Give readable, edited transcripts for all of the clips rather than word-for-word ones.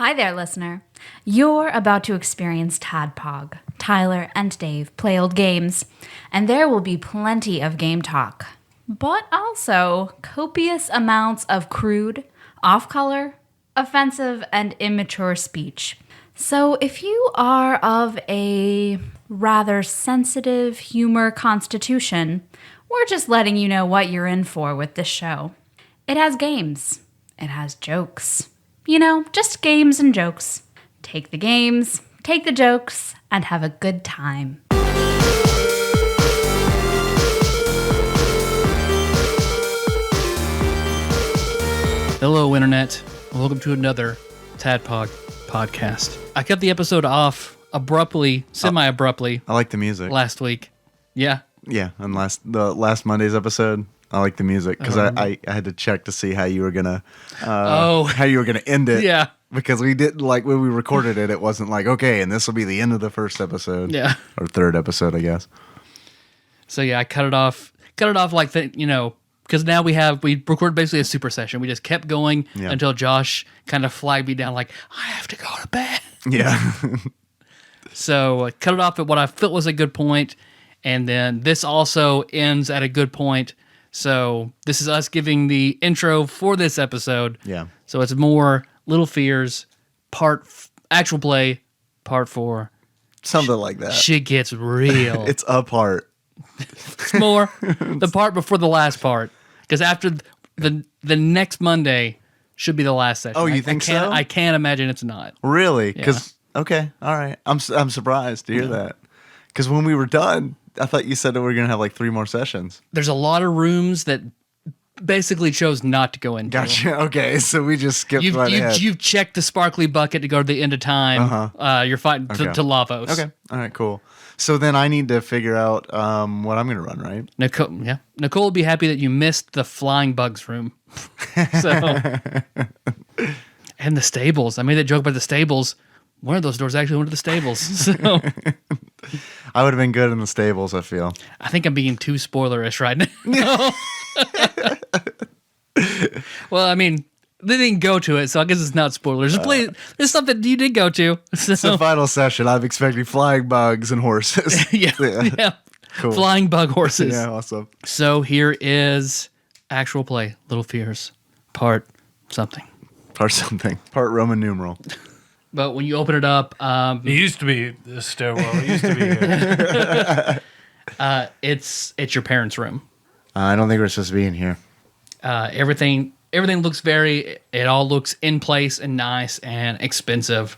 Hi there, listener. You're about to experience TADPOG. Tyler and Dave play old games, and there will be plenty of game talk, but also copious amounts of crude, off-color, offensive, and immature speech. So if you are of a rather sensitive humor constitution, we're just letting you know what you're in for with this show. It has games. It has jokes. You know, just games and jokes. Take the games, take the jokes, and have a good time. Hello, Internet. Welcome to another TADPOG podcast. I cut the episode off abruptly, semi-abruptly. I like the music. Last week. Yeah. Yeah, and the last Monday's episode, I like the music because I had to check to see how you were gonna end it. Yeah. Because we didn't like when we recorded it. It wasn't like okay, and this will be the end of the first episode. Yeah. Or third episode, I guess. So yeah, I cut it off like that, because now we recorded basically a super session. We just kept going until Josh kind of flagged me down like, I have to go to bed. Yeah. So I cut it off at what I felt was a good point, and then this also ends at a good point. So this is us giving the intro for this episode. Yeah. So it's more Little Fears, actual play, part 4. Something like that. Shit gets real. It's a part. It's more the part before the last part. Because after the next Monday should be the last session. Oh, you think so? I can't imagine it's not. Really? Because okay, all right. I'm surprised to hear that. Because when we were done, I thought you said that we were gonna have like 3 more sessions. There's a lot of rooms that basically chose not to go into. Gotcha. Okay, so we just skipped right ahead. You've checked the sparkly bucket to go to the end of time. You're fighting to Lavos. Okay. All right, cool. So then I need to figure out what I'm going to run, right? Nicole will be happy that you missed the flying bugs room. And the stables. I made that joke about the stables. One of those doors actually went to the stables. So I would have been good in the stables, I feel. I think I'm being too spoilerish right now. Well, I mean, they didn't go to it, so I guess it's not spoilers. There's something you did go to. So. It's the final session. I'm expecting flying bugs and horses. Yeah. Cool. Flying bug horses. Yeah, awesome. So here is actual play, Little Fears, part something. Part Roman numeral. But when you open it up... it used to be the stairwell. It used to be here. It's your parents' room. I don't think we're supposed to be in here. Everything looks it all looks in place and nice and expensive.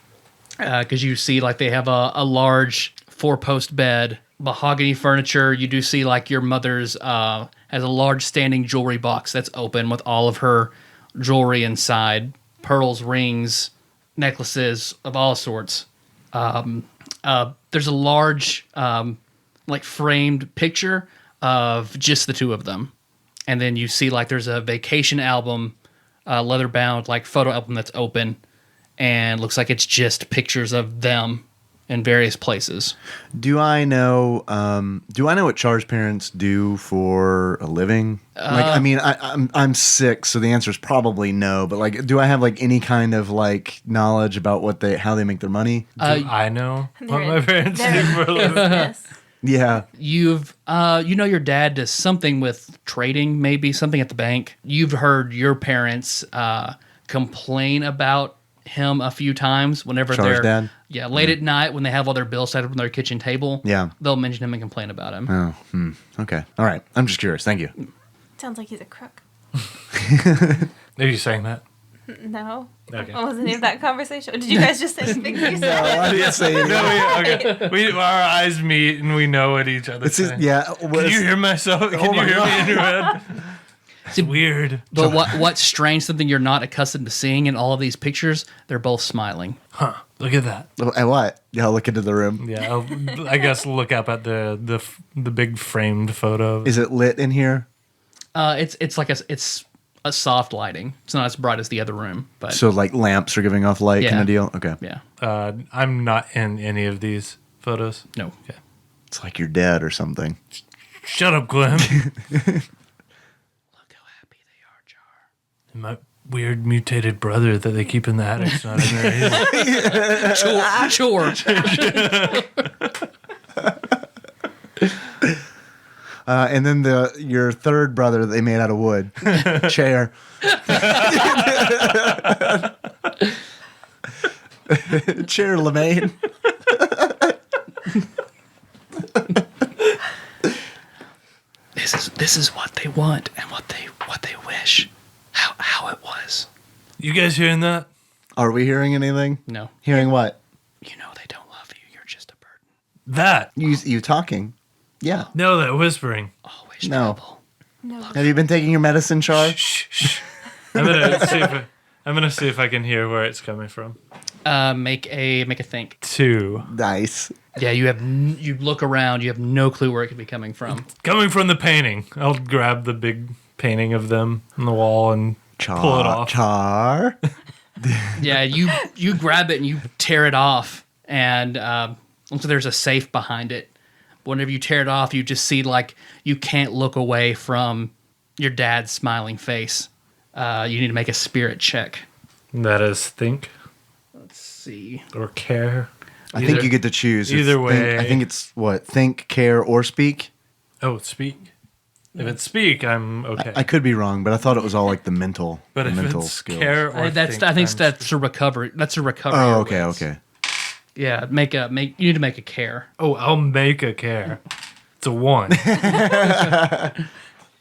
Because you see like they have a large 4-post bed, mahogany furniture. You do see like your mother's has a large standing jewelry box that's open with all of her jewelry inside. Pearls, rings, necklaces of all sorts. There's a large like framed picture of just the two of them. And then you see like there's a vacation album, leather bound like photo album that's open and looks like it's just pictures of them in various places. Do I know what Char's parents do for a living? I'm sick, so the answer is probably no. But like, do I have like any kind of like knowledge about how they make their money? I know what my parents do for a living. Yeah. Your dad does something with trading, maybe something at the bank. You've heard your parents complain about him a few times whenever Char's they're dad? Yeah, late at night when they have all their bills set up on their kitchen table. Yeah. They'll mention him and complain about him. Oh, okay. All right. I'm just curious. Thank you. Sounds like he's a crook. Are you saying that? No. Okay. I wasn't in that conversation. Did you guys just say figures? No, I didn't say anything. Okay. Our eyes meet and we know what each other say. Yeah. Can you hear myself? Can you hear me in your head? It's weird. But what's strange, something you're not accustomed to seeing in all of these pictures, they're both smiling. Huh. Look at that. And what? Yeah, I'll look into the room. Yeah, I guess look up at the big framed photo. Is it lit in here? It's like a soft lighting. It's not as bright as the other room, but so like lamps are giving off light kind of deal. Okay. Yeah. I'm not in any of these photos. No. Okay. It's like you're dead or something. Shut up, Glem. Look how happy they are, Char. weird mutated brother that they keep in the attic's not in there either. Sure. And then your third brother that they made out of wood. Chair. Chair Lemaine. This is what they want and what they wish. How it was. You guys hearing that? Are we hearing anything? No. Hearing what? You know they don't love you. You're just a burden. That. You talking? Yeah. No, that whispering. Always No. trouble. No. Have you been taking your medicine, Char? Shh, shh. I'm gonna see if I can hear where it's coming from. Make a think. 2. Nice. Yeah, you look around. You have no clue where it could be coming from. Coming from the painting. I'll grab the big painting of them on the wall and pull it off. Char. Yeah, you grab it and you tear it off, and so there's a safe behind it. Whenever you tear it off, you just see like you can't look away from your dad's smiling face. You need to make a spirit check. That is think Let's see. or care. I think you get to choose. It's Either way. I think it's what? Think, care, or speak? Oh, speak. If it's speak, I'm okay. I could be wrong, but I thought it was all like the mental, but the if mental it's skills. care or I think that's a recovery. That's a recovery. Oh, or okay, wins. okay. Yeah, you need to make a care. Oh, I'll make a care. It's a 1.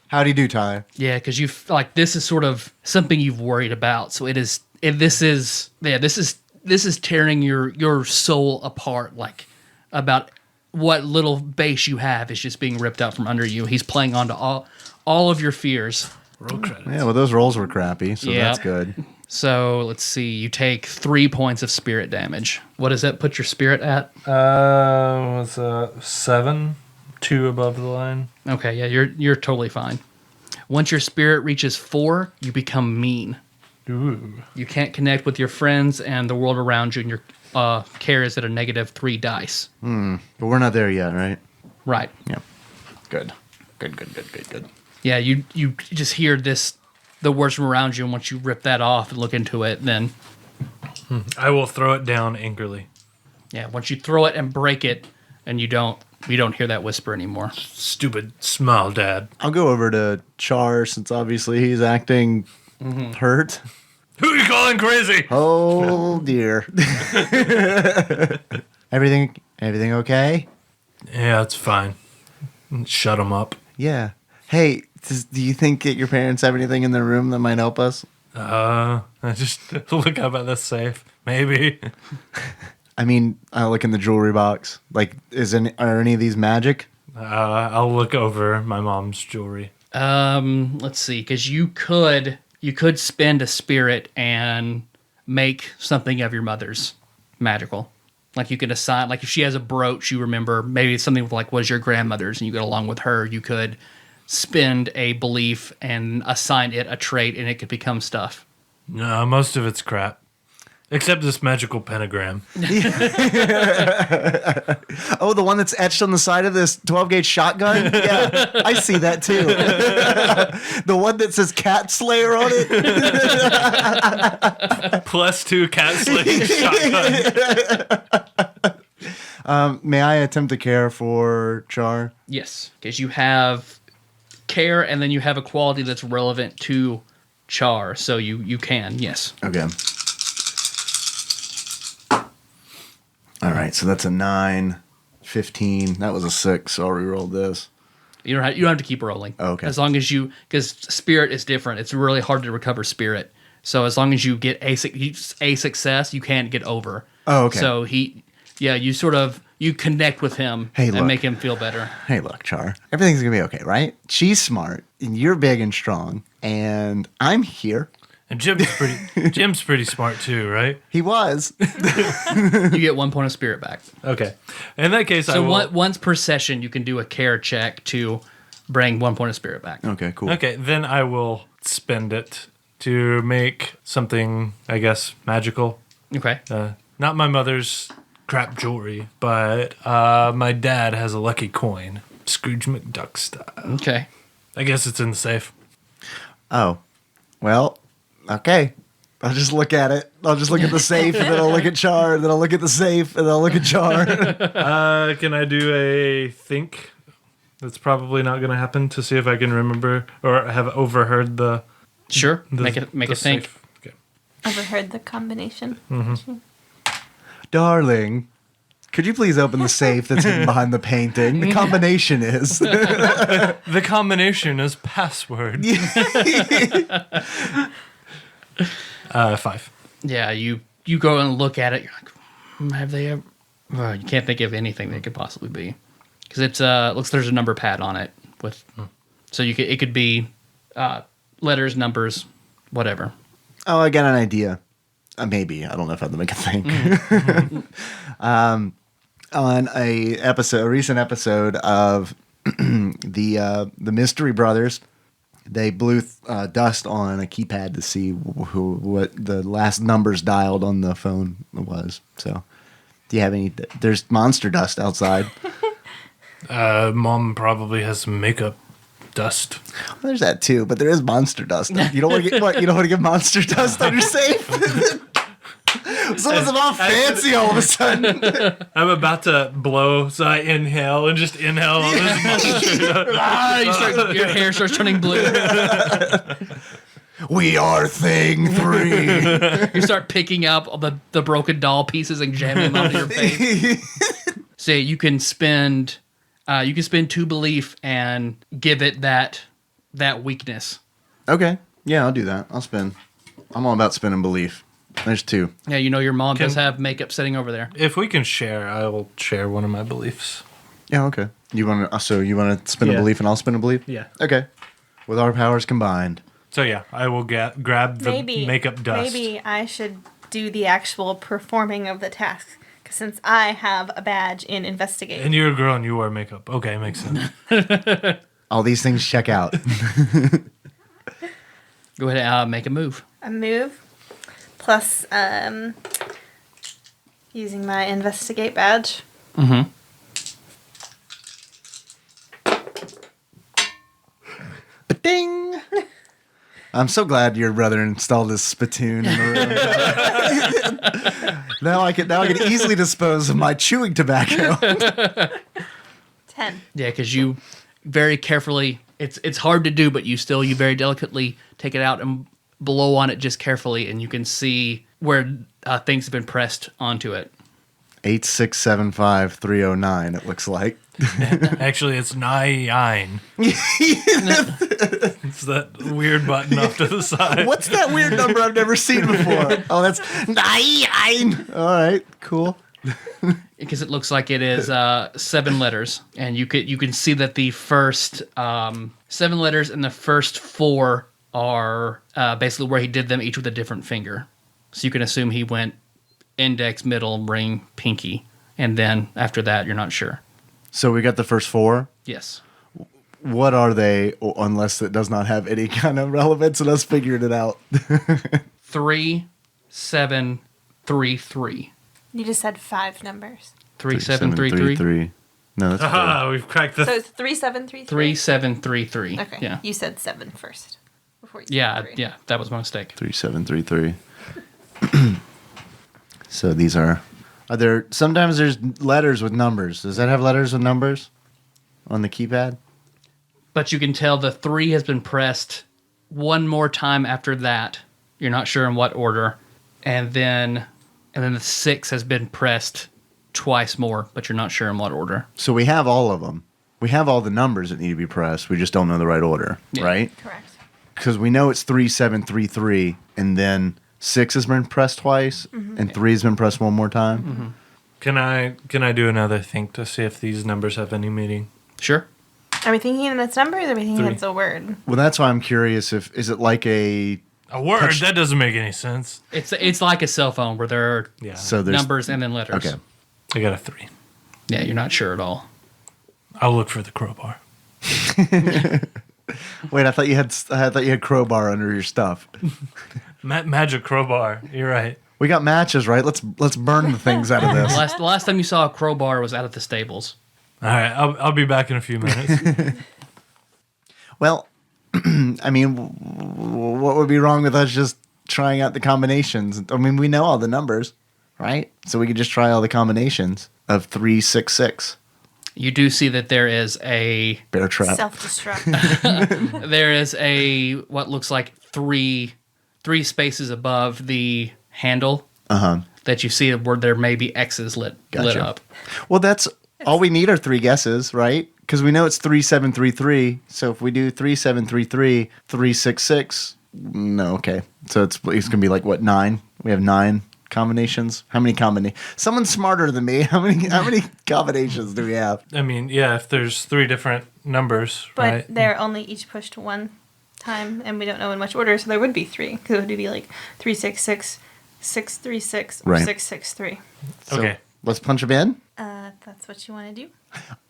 How do you do, Ty? Yeah, because you like this is sort of something you've worried about. So it is. If this is tearing your soul apart. Like about what little base you have is just being ripped out from under you. He's playing onto all of your fears. Roll credits. Yeah, well, those rolls were crappy, so Yeah. that's good. So let's see. You take 3 points of spirit damage. What does that put your spirit at? Was 7, 2 above the line. Okay, yeah, you're totally fine. Once your spirit reaches 4, you become mean. Ooh. You can't connect with your friends and the world around you, and your care is at a -3 dice. But we're not there yet, right? Right. Yeah. Good. Good. Yeah, you just hear the words from around you, and once you rip that off and look into it, then I will throw it down angrily. yeah, once you throw it and break it, and you don't hear that whisper anymore. Stupid smile, Dad. I'll go over to Char since obviously he's acting hurt. Who are you calling crazy? Oh dear. Everything okay? Yeah, it's fine. Shut him up. Yeah. Hey, do you think that your parents have anything in their room that might help us? I just look up at the safe. Maybe. I mean, I look in the jewelry box. Like, are any of these magic? I'll look over my mom's jewelry. Let's see, because you could spend a spirit and make something of your mother's magical. Like you could assign, like if she has a brooch, you remember maybe it's something like was your grandmother's, and you get along with her. You could spend a belief and assign it a trait, and it could become stuff. No, most of it's crap. Except this magical pentagram. Oh, the one that's etched on the side of this 12-gauge shotgun? Yeah, I see that too. The one that says Cat Slayer on it? +2 cat slaying shotgun. May I attempt to care for Char? Yes, because you have care, and then you have a quality that's relevant to Char, so you can, yes. Okay. All right, so that's a 9, 15. That was a 6, so I'll reroll this. You don't have to keep rolling. Oh, okay. As long as because spirit is different. It's really hard to recover spirit. So as long as you get a success, you can't get over. Oh, okay. So you connect with him Hey, look. and make him feel better. Hey, look, Char. Everything's going to be okay, right? She's smart, and you're big and strong, and I'm here. And Jim's pretty smart too, right? He was. You get 1 point of spirit back. Okay. In that case, I So will... once per session, you can do a care check to bring 1 point of spirit back. Okay, cool. Okay, then I will spend it to make something, I guess, magical. Okay. Not my mother's crap jewelry, but my dad has a lucky coin, Scrooge McDuck style. Okay. I guess it's in the safe. Oh, well, Okay. I'll just look at it. I'll just look at the safe, and then I'll look at Char, and then I'll look at the safe, and then I'll look at Char. Can I do a think? That's probably not going to happen to see if I can remember or have overheard the. Sure. the Make the a think. safe. Okay. Overheard the combination. Darling, could you please open the safe that's hidden behind the painting? The combination is. The combination is password. 5. Yeah, you go and look at it. You're like, have they ever? Well, you can't think of anything that could possibly be, because it's looks there's a number pad on it with, so it could be letters, numbers, whatever. Oh, I got an idea. Maybe. I don't know if I have to make a think. On a recent episode of the Mystery Brothers, they blew dust on a keypad to see what the last numbers dialed on the phone was. So, do you have any? There's monster dust outside. Mom probably has some makeup dust. Well, there's that too, but there is monster dust. You don't want to get what? You don't want to get monster dust on your safe. Someone's all fancy all of a sudden. I'm about to blow, so I inhale and just inhale all this monster. Your hair starts turning blue. We are thing 3. You start picking up all the broken doll pieces and jamming them onto your face. Say you can spend 2 belief and give it that weakness. Okay. Yeah, I'll do that. I'll spin. I'm all about spinning belief. There's 2. Yeah, your mom does have makeup sitting over there. If we can share, I will share one of my beliefs. Yeah, okay. You want to spin a belief and I'll spin a belief? Yeah. Okay. With our powers combined. So yeah, I will grab the makeup dust. Maybe I should do the actual performing of the task. Because since I have a badge in investigate. And you're a girl and you wear makeup. Okay, makes sense. All these things check out. Go ahead and make a move. A move. Plus, using my investigate badge. Mm-hmm. Ding! I'm so glad your brother installed his spittoon in the room. Now I can easily dispose of my chewing tobacco. 10. Yeah, because you very carefully. It's hard to do, but you very delicately take it out and blow on it just carefully, and you can see where things have been pressed onto it. 8675309. It looks like. Actually, it's 9. It's that weird button off to the side. What's that weird number I've never seen before? Oh, that's 9. All right, cool. Because it looks like it is 7 letters, and you can see that the first 7 letters and the first 4 are basically where he did them each with a different finger. So you can assume he went index, middle, ring, pinky, and then after that, you're not sure. So we got the first 4. Yes. What are they, unless it does not have any kind of relevance and us figuring it out? 3, 7, 3, 3. You just said 5 numbers. 3, 7, 3, 3. No, that's 4. We've cracked the... So it's 3, 7, 3, 3? 3, 7, 3, 3. Okay. Yeah. You said 7 first. Before you said Yeah, 3. yeah, that was my mistake. 3733. So these are there sometimes there's letters with numbers. Does that have letters with numbers on the keypad? But you can tell the 3 has been pressed one more time after that. You're not sure in what order. And then the 6 has been pressed twice more, but you're not sure in what order. So we have all of them. We have all the numbers that need to be pressed. We just don't know the right order, right? Correct. Because we know it's 3733, and then 6 has been pressed twice, and 3 has been pressed one more time. Mm-hmm. Can I do another think to see if these numbers have any meaning? Sure. Are we thinking it's numbers or are we thinking 3. it's a word? Well, that's why I'm curious. Is it like a word? That doesn't make any sense. It's like a cell phone where there are so there's numbers and then letters. Okay. I got a 3. Yeah, you're not sure at all. I'll look for the crowbar. Wait, I thought you had crowbar under your stuff. Magic crowbar. You're right. We got matches, right? Let's burn the things out of this. The last time you saw a crowbar was out at the stables. All right, I'll be back in a few minutes. Well, I mean, what would be wrong with us just trying out the combinations. I mean, we know all the numbers, right? So we could just try all the combinations of 366. You do see that there is a Bear trap. Self-destruct. there is a what looks like three spaces above the handle that you see where there may be X's lit up. Well, that's all we need are 3 guesses, right? Because we know it's 3733. So if we do 3733, 366, no, okay. So it's going to be like what, 9? We have 9 combinations. How many combinations? Someone's smarter than me. How many combinations do we have? I mean, yeah, if there's 3 different numbers, But right? they're only each pushed one time, and we don't know in which order, so there would be 3. Because it would be like 366, 636, or Right. 663. So Okay. let's punch them in. If that's what you want to do.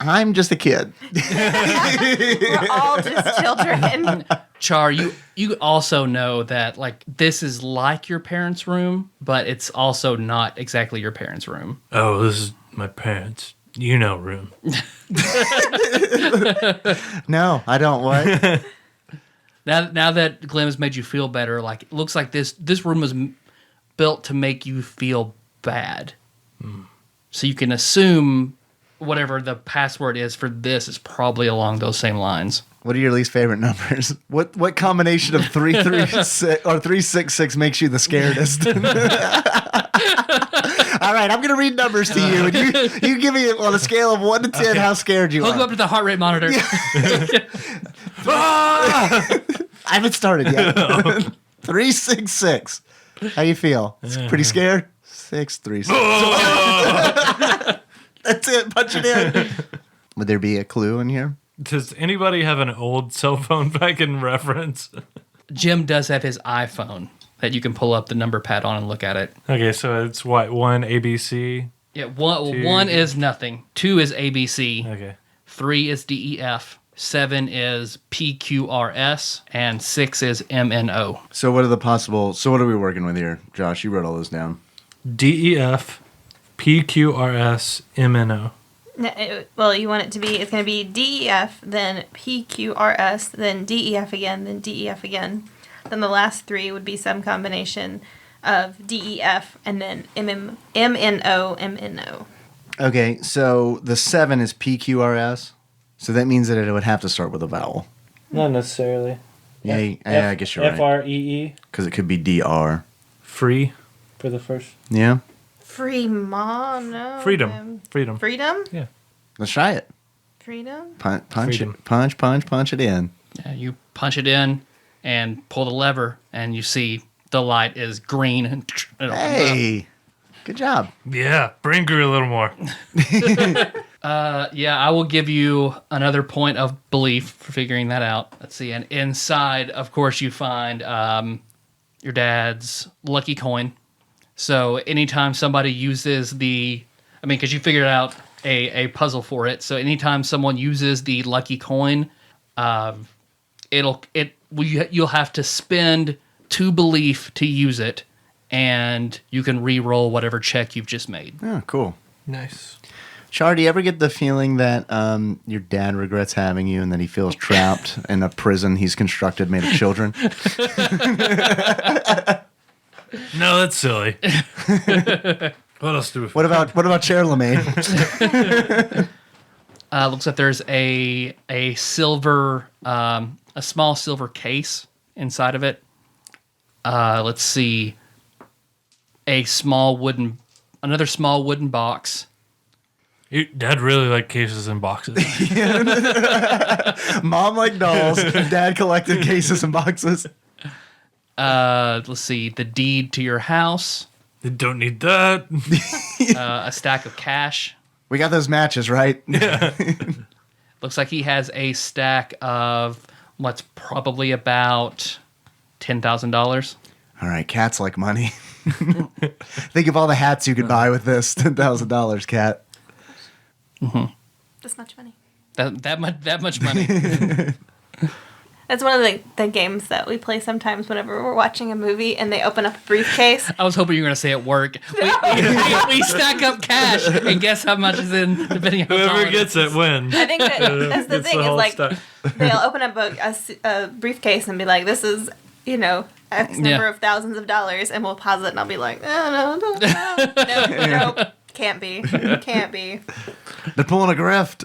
I'm just a kid. We're all just children. Char, you also know that like this is like your parents' room, but it's also not exactly your parents' room. Oh, this is my parents' room. No, I don't. What? Now that Glem has made you feel better, like it looks like this room was built to make you feel bad. So you can assume whatever the password is for this is probably along those same lines. What are your least favorite numbers? What combination of 336 or 366 makes you the scaredest? All right, I'm gonna read numbers to you, and you give me on a scale of 1 to 10 how scared you Hook are. up to the heart rate monitor. I haven't started yet. 366. How you feel? Pretty scared? 636. That's it. Punch it in. Would there be a clue in here? Does anybody have an old cell phone that I can reference? Jim does have his iPhone that you can pull up the number pad on and look at it. Okay, so it's what, 1 ABC? Yeah, one is nothing. 2 is ABC. Okay. 3 is DEF. 7 is PQRS. And 6 is MNO. So what are we working with here? Josh, you wrote all those down. DEF, PQRS, MNO. Well, you want it to be, it's going to be DEF, then PQRS, then DEF again, then DEF again. Then the last 3 would be some combination of DEF and then MNO. Okay, so the 7 is PQRS. So that means that it would have to start with a vowel. Not necessarily. Yeah, I guess you're right. FREE. Because it could be DR. Free for the first. Yeah? Freedom. Freedom? Yeah. Let's try it. Freedom? Punch Freedom. it. Punch it in. Yeah, you punch it in and pull the lever, and you see the light is green. And it opens up. Hey! Good job. Yeah, brain grew a little more. Yeah, I will give you another point of belief for figuring that out. Let's see. And inside, of course, you find your dad's lucky coin. So anytime somebody uses because you figured out a puzzle for it. So anytime someone uses the lucky coin, you'll have to spend 2 belief to use it, and you can re-roll whatever check you've just made. Oh, cool. Nice. Char, do you ever get the feeling that your dad regrets having you and that he feels trapped in a prison he's constructed made of children? No, that's silly. What else do we? What about Chair Lemaine? Looks like there's a silver, a small silver case inside of it. Let's see, another small wooden box. Dad really liked cases and boxes. Mom liked dolls. Dad collected cases and boxes. Let's see, the deed to your house. They don't need that. A stack of cash. We got those matches, right? Yeah. Looks like he has a stack of what's probably about $10,000. All right, cats like money. Think of all the hats you could buy with this $10,000, cat. That's much money. That much money. That's one of the games that we play sometimes whenever we're watching a movie and they open up a briefcase. I was hoping you were going to say at work. We stack up cash and guess how much is in, depending on how Whoever tall gets it wins. I think that's the Gets thing the is whole like stack. they'll open up a briefcase and be like, this is, X number of thousands of dollars, and we'll pause it, and I'll be like, no, nope, can't be. They're pulling a grift.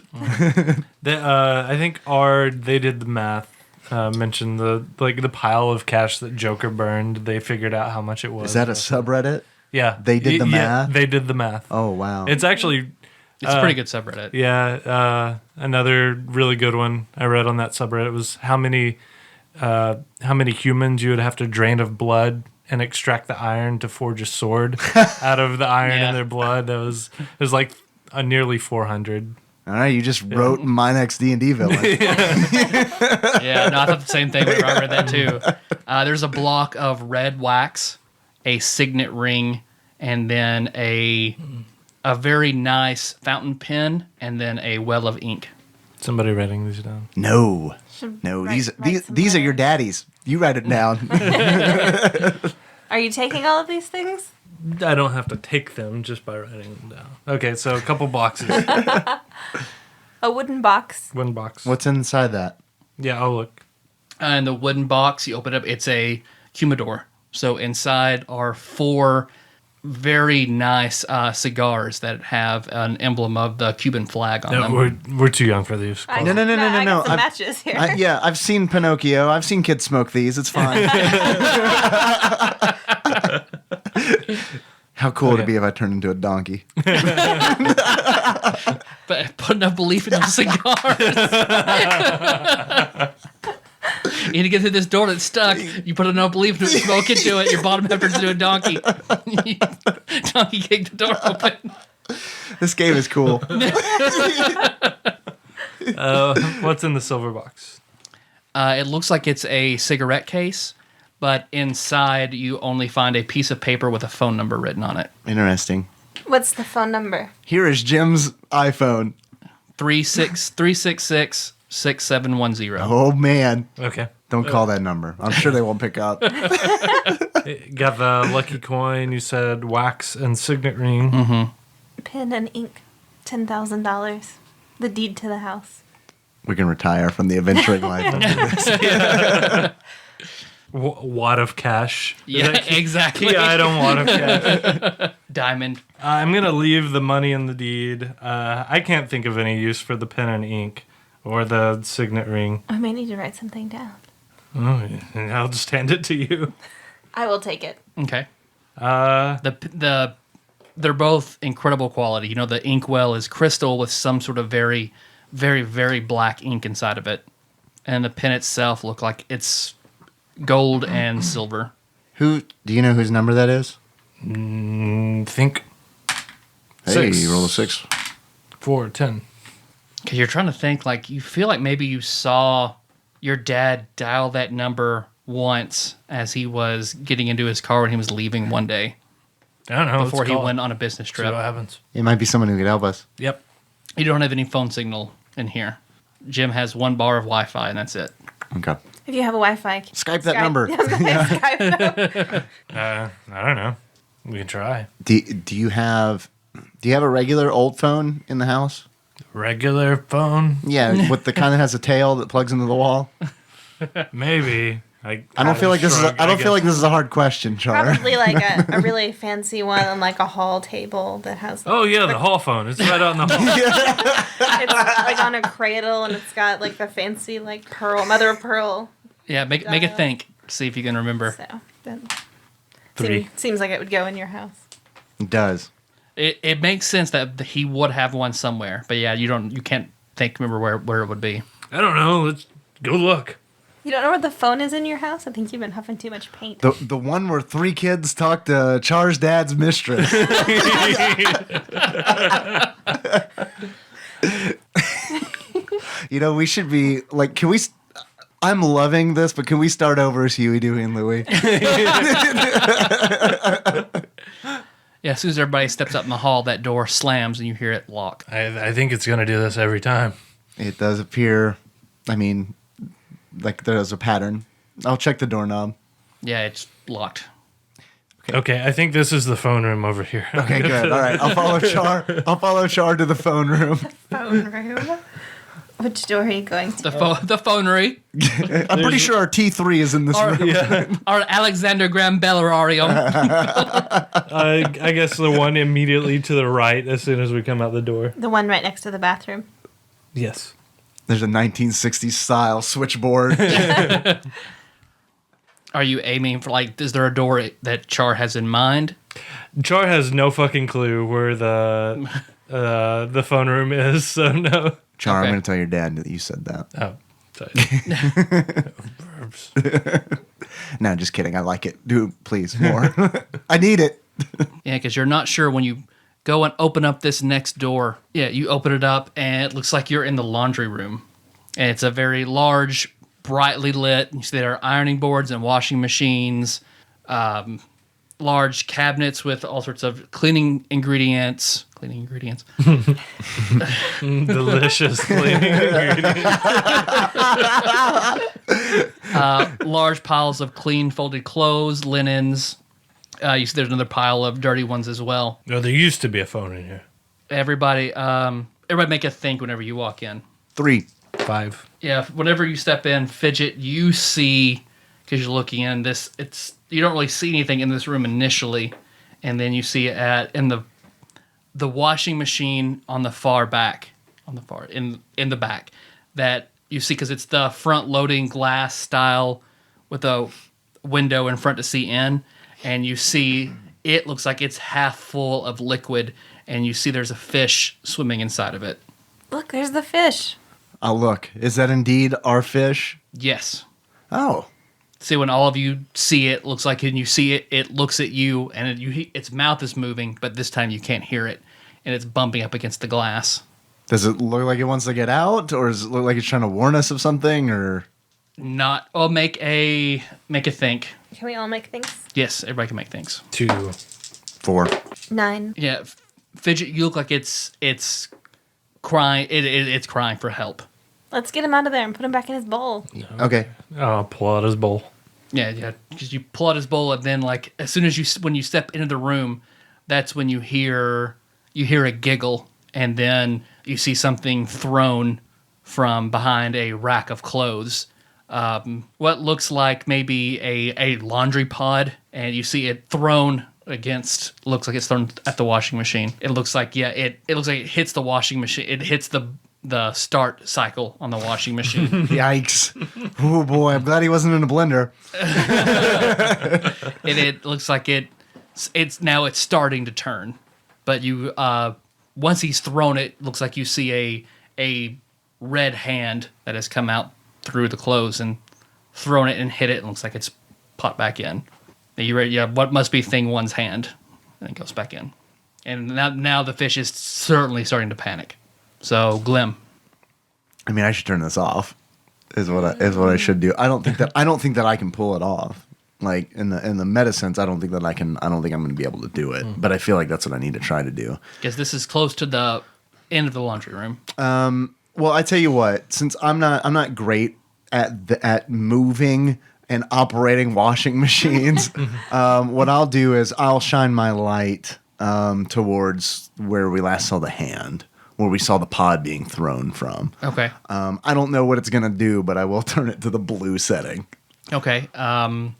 I think they did the math. Mentioned the pile of cash that Joker burned. They figured out how much it was. Is that a subreddit? Yeah, They did the math? They did the math. Oh, wow. It's actually It's a pretty good subreddit. Yeah, another really good one I read on that subreddit was how many humans you would have to drain of blood and extract the iron to forge a sword out of the iron in their blood. It was like a nearly 400. All right, you just wrote my next D&D villain. Yeah, no, I thought the same thing whenever I read that too. There's a block of red wax, a signet ring, and then a very nice fountain pen, and then a well of ink. Somebody writing these down. No, write these are your daddies. You write it down. Are you taking all of these things? I don't have to take them just by writing them down. Okay, so a couple boxes. A wooden box. One box. What's inside that? Yeah, I'll look. In the wooden box, you open it up, it's a humidor. So inside are 4 very nice cigars that have an emblem of the Cuban flag on them. We're too young for these. I No. got some matches here. I've seen Pinocchio. I've seen kids smoke these. It's fine. How cool would it be if I turned into a donkey? But put enough belief in those cigars. You need to get through this door that's stuck. You put enough belief into it, smoke into it, your bottom half turns into a donkey. Donkey kicked the door open. This game is cool. What's in the silver box? It looks like it's a cigarette case, but inside you only find a piece of paper with a phone number written on it. Interesting. What's the phone number? Here is Jim's iPhone. 366-6710. Oh, man. Okay. Don't call that number. I'm sure they won't pick up. Got the lucky coin. You said wax and signet ring. Mm-hmm. Pen and ink. $10,000. The deed to the house. We can retire from the adventuring life. After this. Wad of cash. Yeah, exactly. Yeah, I don't want of cash. Diamond. I'm going to leave the money in the deed. I can't think of any use for the pen and ink or the signet ring. I may need to write something down. Oh, and I'll just hand it to you. I will take it. Okay. They're both incredible quality. You know, the inkwell is crystal with some sort of very, very, very black ink inside of it. And the pen itself look like it's gold and silver. Do you know whose number that is? Think. Hey, 6. you roll a 6. 4, 10. Because you're trying to think, like, you feel like maybe you saw your dad dial that number once as he was getting into his car when he was leaving one day I don't know. before he went on a business See trip. what happens. It might be someone who could help us. Yep. You don't have any phone signal in here. Jim has 1 bar of Wi-Fi, and that's it. Okay. If you have a Wi-Fi, Skype that number. Skype. I don't know. We can try. Do you have a regular old phone in the house? Regular phone? Yeah, with the kind that has a tail that plugs into the wall. Maybe. I don't feel like this is. I don't feel like this is a hard question, Char. Probably like a really fancy one on like a hall table that has. Oh yeah, the hall phone. It's right out in the hall. It's like on a cradle and it's got like the fancy like mother of pearl. Yeah, make it think. See if you can remember. So that 3. seems like it would go in your house. It does. It makes sense that he would have one somewhere, but yeah, you can't remember where it would be. I don't know. Let's go look. You don't know where the phone is in your house? I think you've been huffing too much paint. The one where 3 kids talk to Char's dad's mistress. You know, we should be like, can we? I'm loving this, but can we start over as Huey, Dewey, and Louie? Yeah, as soon as everybody steps up in the hall, that door slams and you hear it lock. I think it's going to do this every time. It does appear. I mean, like there's a pattern. I'll check the doorknob. Yeah, it's locked. Okay, I think this is the phone room over here. Okay, good. All right, I'll follow Char. I'll follow Char to the phone room. Phone room. Which door are you going to? The phonery. I'm pretty sure our T3 is in this room. Or Alexander Graham Bellararium. I guess the one immediately to the right as soon as we come out the door. The one right next to the bathroom. Yes. There's a 1960s style switchboard. Are you aiming for, like, is there a door that Char has in mind? Char has no fucking clue where the phone room is, so no. Char, Okay. I'm going to tell your dad that you said that. Oh, sorry. No, just kidding. I like it. Do please more. I need it. Yeah, because you're not sure when you go and open up this next door. Yeah, you open it up, and it looks like you're in the laundry room. And it's a very large, brightly lit. You see there are ironing boards and washing machines, large cabinets with all sorts of cleaning ingredients. Delicious cleaning ingredients. Large piles of clean folded clothes, linens. You see there's another pile of dirty ones as well. No, there used to be a phone in here. Everybody make a think whenever you walk in. 3. 5. Yeah, whenever you step in, Fidjit, you see, because you're looking in this, you don't really see anything in this room initially, and then you see it in the washing machine on the far back, in the back, that you see because it's the front loading glass style with a window in front to see in, and you see it looks like it's half full of liquid, and you see there's a fish swimming inside of it. Look, there's the fish. Oh, look. Is that indeed our fish? Yes. Oh. See, when all of you see it, looks like when you see it, it looks at you, and its mouth is moving, but this time you can't hear it, and it's bumping up against the glass. Does it look like it wants to get out, or does it look like it's trying to warn us of something, or? Not. Oh, make a think. Can we all make things? Yes, everybody can make things. 2. 4. 9. Yeah, Fidjit, you look like it's crying. It's crying for help. Let's get him out of there and put him back in his bowl. Okay. I'll pull out his bowl. Yeah, because you pull out his bowl, and then like as soon as when you step into the room, that's when you hear a giggle, and then you see something thrown from behind a rack of clothes. What looks like maybe a laundry pod, and you see it thrown looks like it's thrown at the washing machine. It looks like it looks like it hits the washing machine. It hits the start cycle on the washing machine. Yikes. Oh, boy. I'm glad he wasn't in a blender. And it looks like it's starting to turn. But you once he's thrown it, looks like you see a red hand that has come out through the clothes and thrown it and hit it, and looks like it's popped back in. You ready? Yeah, what must be thing one's hand, and it goes back in. And now the fish is certainly starting to panic. So, Glem. I mean, I should turn this off. Is what I should do. I don't think that I can pull it off. Like in the meta sense, I don't think I'm going to be able to do it. But I feel like that's what I need to try to do. Because this is close to the end of the laundry room. Well, I tell you what, since I'm not great at moving and operating washing machines, what I'll do is I'll shine my light towards where we last saw the hand, where we saw the pod being thrown from. Okay. I don't know what it's gonna do, but I will turn it to the blue setting. Okay.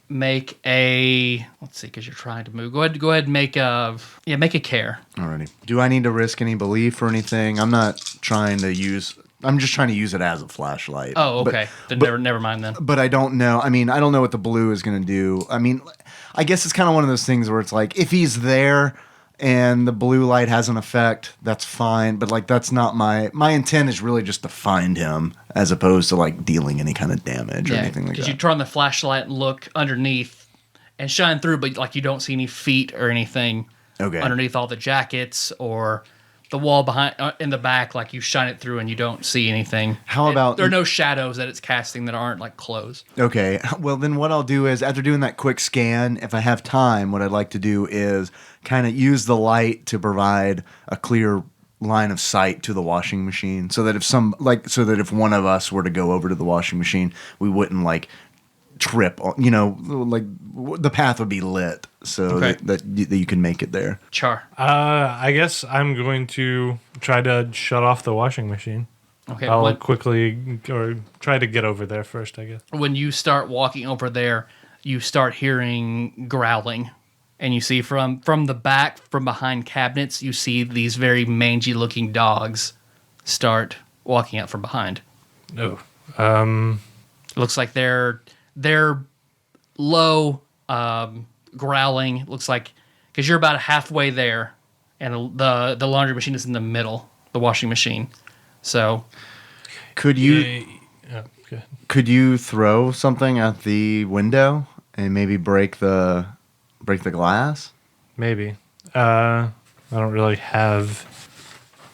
Make a. Let's see, because you're trying to move. Go ahead. And make a care. Alrighty. Do I need to risk any belief or anything? I'm just trying to use it as a flashlight. Oh, okay. Never mind then. But I don't know. I mean, I don't know what the blue is going to do. I mean, I guess it's kind of one of those things where it's like, if he's there and the blue light has an effect, that's fine. But like, that's not my intent is really just to find him as opposed to like dealing any kind of damage or anything like that. Because you turn the flashlight and look underneath and shine through, but like you don't see any feet or anything underneath all the jackets or the wall behind in the back. Like you shine it through and you don't see anything. How about there are no shadows that it's casting that aren't like clothes? Okay. Well, then what I'll do is after doing that quick scan, if I have time, what I'd like to do is kind of use the light to provide a clear line of sight to the washing machine, so that if one of us were to go over to the washing machine, we wouldn't like trip. You know, like the path would be lit, so that you can make it there. Char. I guess I'm going to try to shut off the washing machine. Okay. I'll quickly or try to get over there first, I guess. When you start walking over there, you start hearing growling. And you see from the back, from behind cabinets, you see these very mangy-looking dogs start walking out from behind. Oh. It looks like they're low, growling. Looks like because you're about halfway there, and the laundry machine is in the middle, the washing machine. So Could you Okay. could you throw something at the window and maybe break the glass? Maybe. I don't really have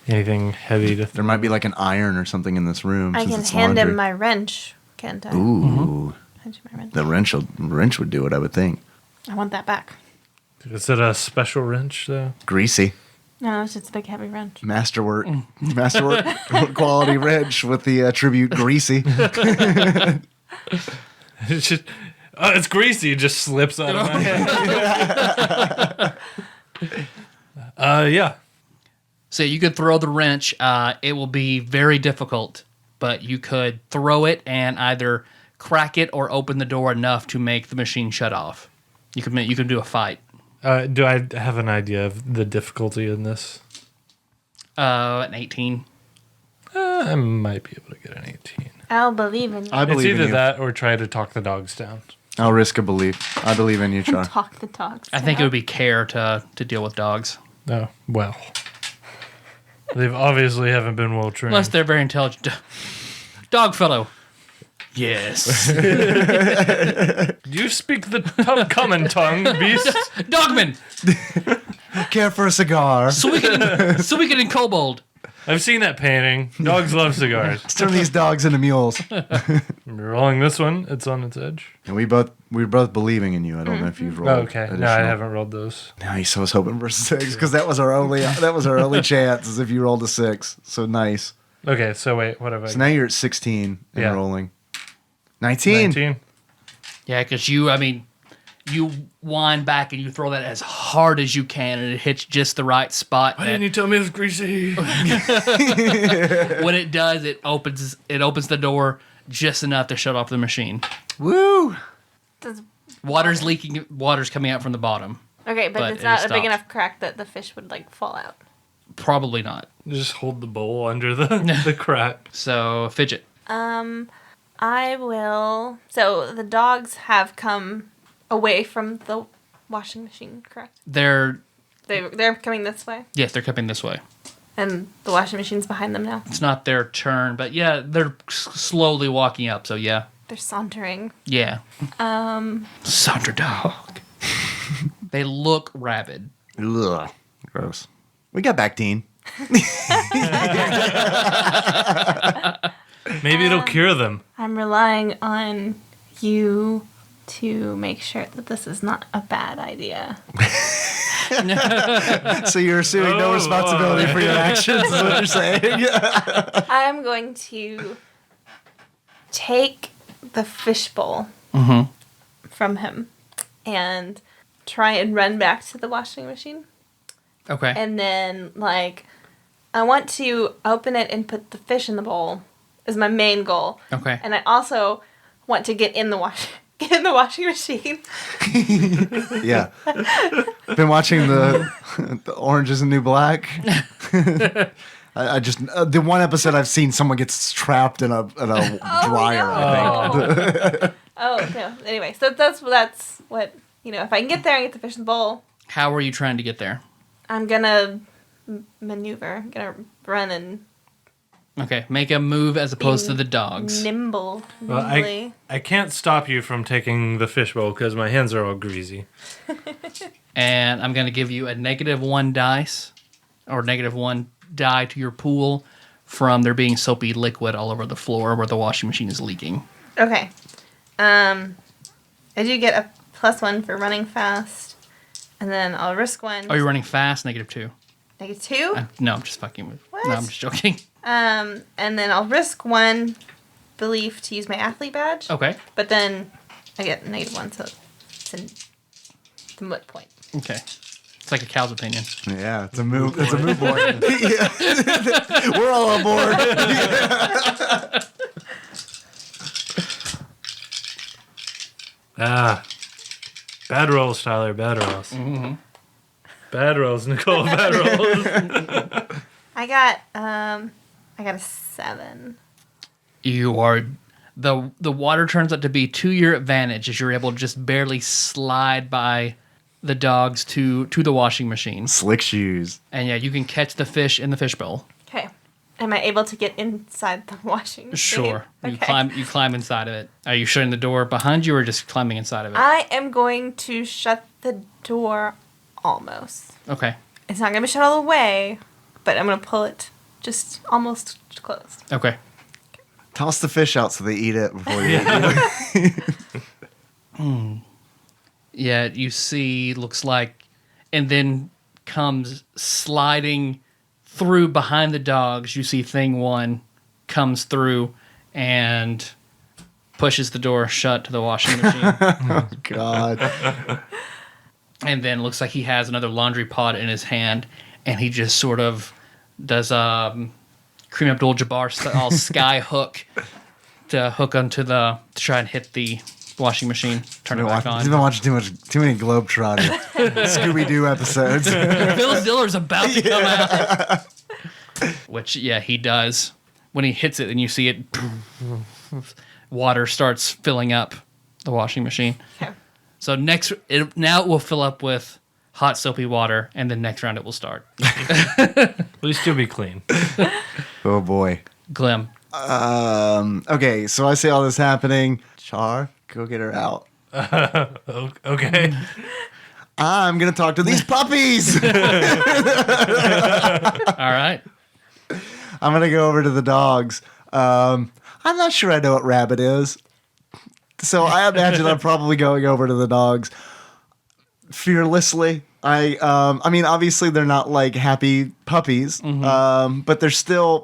anything heavy to. There might be like an iron or something in this room. I since can it's hand him laundry. my wrench, can't I? Ooh, Hand you my wrench. the wrench would do it, I would think. I want that back. Is it a special wrench though? Greasy. No, it's just a big heavy wrench. Masterwork quality wrench with the tribute greasy. It's just. Oh, it's greasy. It just slips out of my hand. Yeah. So you could throw the wrench. It will be very difficult, but you could throw it and either crack it or open the door enough to make the machine shut off. You can do a fight. Do I have an idea of the difficulty in this? An 18. I might be able to get an 18. I'll believe in you. I It's believe in either you. that or try to talk the dogs down. I'll risk a belief. I believe in you, Char. Talk the dogs. I think it would be care to deal with dogs, Oh, well. They've obviously haven't been well trained. unless they're very intelligent. Dog fellow. Yes. You speak the common tongue, beast. Dogman. Care for a cigar. Suican and Kobold. I've seen that painting. Dogs love cigars. Let's turn these dogs into mules. I'm rolling this one. It's on its edge. And we're both believing in you. I don't know if you've rolled. Oh, okay. No, I additional. haven't rolled those. Nice. I was hoping for 6 because that was our only chance is if you rolled a 6. So nice. Okay, so wait, what have I So now you're at 16 and Yeah. rolling. 19. 19? Yeah, because you wind back and you throw that as hard as you can, and it hits just the right spot. Why didn't you tell me it was greasy? When it does, it opens the door just enough to shut off the machine. Woo! Does- Water's leaking. Water's coming out from the bottom. Okay, but But it's it not a stopped. big enough crack that the fish would like fall out. Probably not. Just hold the bowl under the crack. So Fidjit. I will. So the dogs have come away from the washing machine, correct? They're They're coming this way, Yes, they're coming this way. and the washing machine's behind them now. It's not their turn, but yeah, they're slowly walking up. So yeah, They're sauntering. yeah. Saunter dog. They look rabid. Ugh. Gross. We got back, Dean. Maybe it'll cure them. I'm relying on you to make sure that this is not a bad idea. So you're assuming no Oh, responsibility for your actions, is what you're saying? I'm going to take the fishbowl from him and try and run back to the washing machine. Okay. And then, like, I want to open it and put the fish in the bowl is my main goal. Okay. And I also want to get in the washing machine. Yeah. Been watching the Orange is the New Black. I just the one episode I've seen someone gets trapped in a dryer. no. I think. Oh no. Anyway, so that's what if I can get there and get the fish in the bowl, How are you trying to get there? I'm gonna maneuver. I'm gonna run and Okay, make a move as opposed to the dogs. nimble. Well, nimbly. I can't stop you from taking the fishbowl because my hands are all greasy. And I'm going to give you a -1 dice, or -1 die to your pool from there being soapy liquid all over the floor where the washing machine is leaking. Okay. I do get a +1 for running fast, and then I'll risk 1. Oh, you're running fast? -2. -2. No, I'm just fucking with. What? No, I'm just joking. And then I'll risk 1 belief to use my athlete badge. Okay. But then I get -1, so it's in the moot point. Okay. So like a cow's opinion. Yeah, it's a move. It's a move board. Yeah. We're all on board. Bad rolls, Tyler. Bad rolls. Mm-hmm. Bad rolls, Nicole. Bad rolls. I got a 7. You are the water turns out to be to your advantage as you're able to just barely slide by the dogs to the washing machine. Slick shoes. And yeah, you can catch the fish in the fishbowl. Okay. Am I able to get inside the washing machine? Sure. Okay. You climb inside of it. Are you shutting the door behind you or just climbing inside of it? I am going to shut the door almost. Okay. It's not going to be shut all the way, but I'm going to pull it just almost closed. Okay. Toss the fish out so they eat it before you eat it. Yeah, you see, looks like, and then comes sliding through behind the dogs. You see thing one comes through and pushes the door shut to the washing machine. Oh, God. And then looks like he has another laundry pod in his hand, and he just sort of does Kareem Abdul-Jabbar style sky hook to hook onto to try and hit the washing machine, turn it back on. He's been watching too many Globetrotter Scooby-Doo episodes. Phyllis Diller's about to come out. Which, yeah, he does. When he hits it and you see it, water starts filling up the washing machine. Okay. So now it will fill up with hot soapy water, and then next round it will start. At least you'll be clean. Oh, boy. Glem. Okay, so I see all this happening. Char, go get her out. Okay. I'm going to talk to these puppies. All right. I'm going to go over to the dogs. I'm not sure I know what rabbit is. So I imagine I'm probably going over to the dogs fearlessly. I mean, obviously they're not like happy puppies, but they're still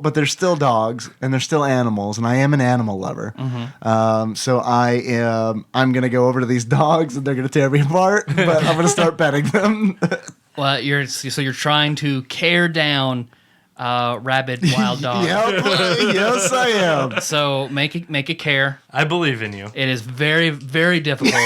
dogs and they're still animals, and I am an animal lover. So I'm gonna go over to these dogs and they're gonna tear me apart, but I'm gonna start petting them. Well, you're trying to care down rabid wild dogs. Yep, yes I am. So make a care. I believe in you. It is very, very difficult.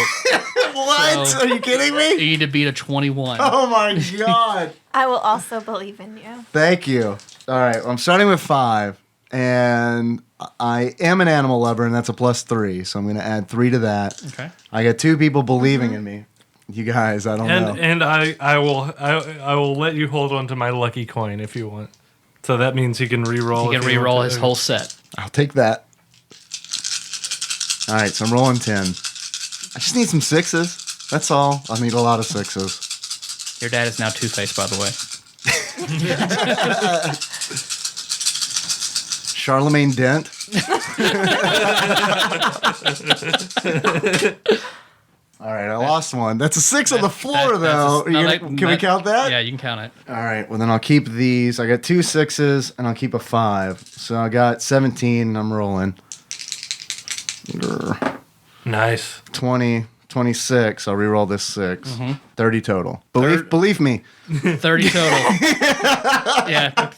What? So- Are you kidding me? You need to beat a 21. Oh my God. I will also believe in you. Thank you. All right, well, I'm starting with 5, and I am an animal lover, and that's a +3, so I'm going to add 3 to that. Okay. I got 2 people believing in me. You guys, I don't know. And I will let you hold on to my lucky coin if you want. So that means he can re-roll. He can re-roll his whole set. I'll take that. All right, so I'm rolling 10. I just need some 6s. That's all. I need a lot of 6s. Your dad is now Two-Face, by the way. Charlemagne Dent. All right, I lost one. That's a 6 on the floor, though. Can we count that? Yeah, you can count it. All right, well, then I'll keep these. I got 2 6s, and I'll keep a 5. So I got 17, and I'm rolling. Nice. 20, 26. I'll re-roll this 6. 30 total. Believe me. 30 total. Yeah,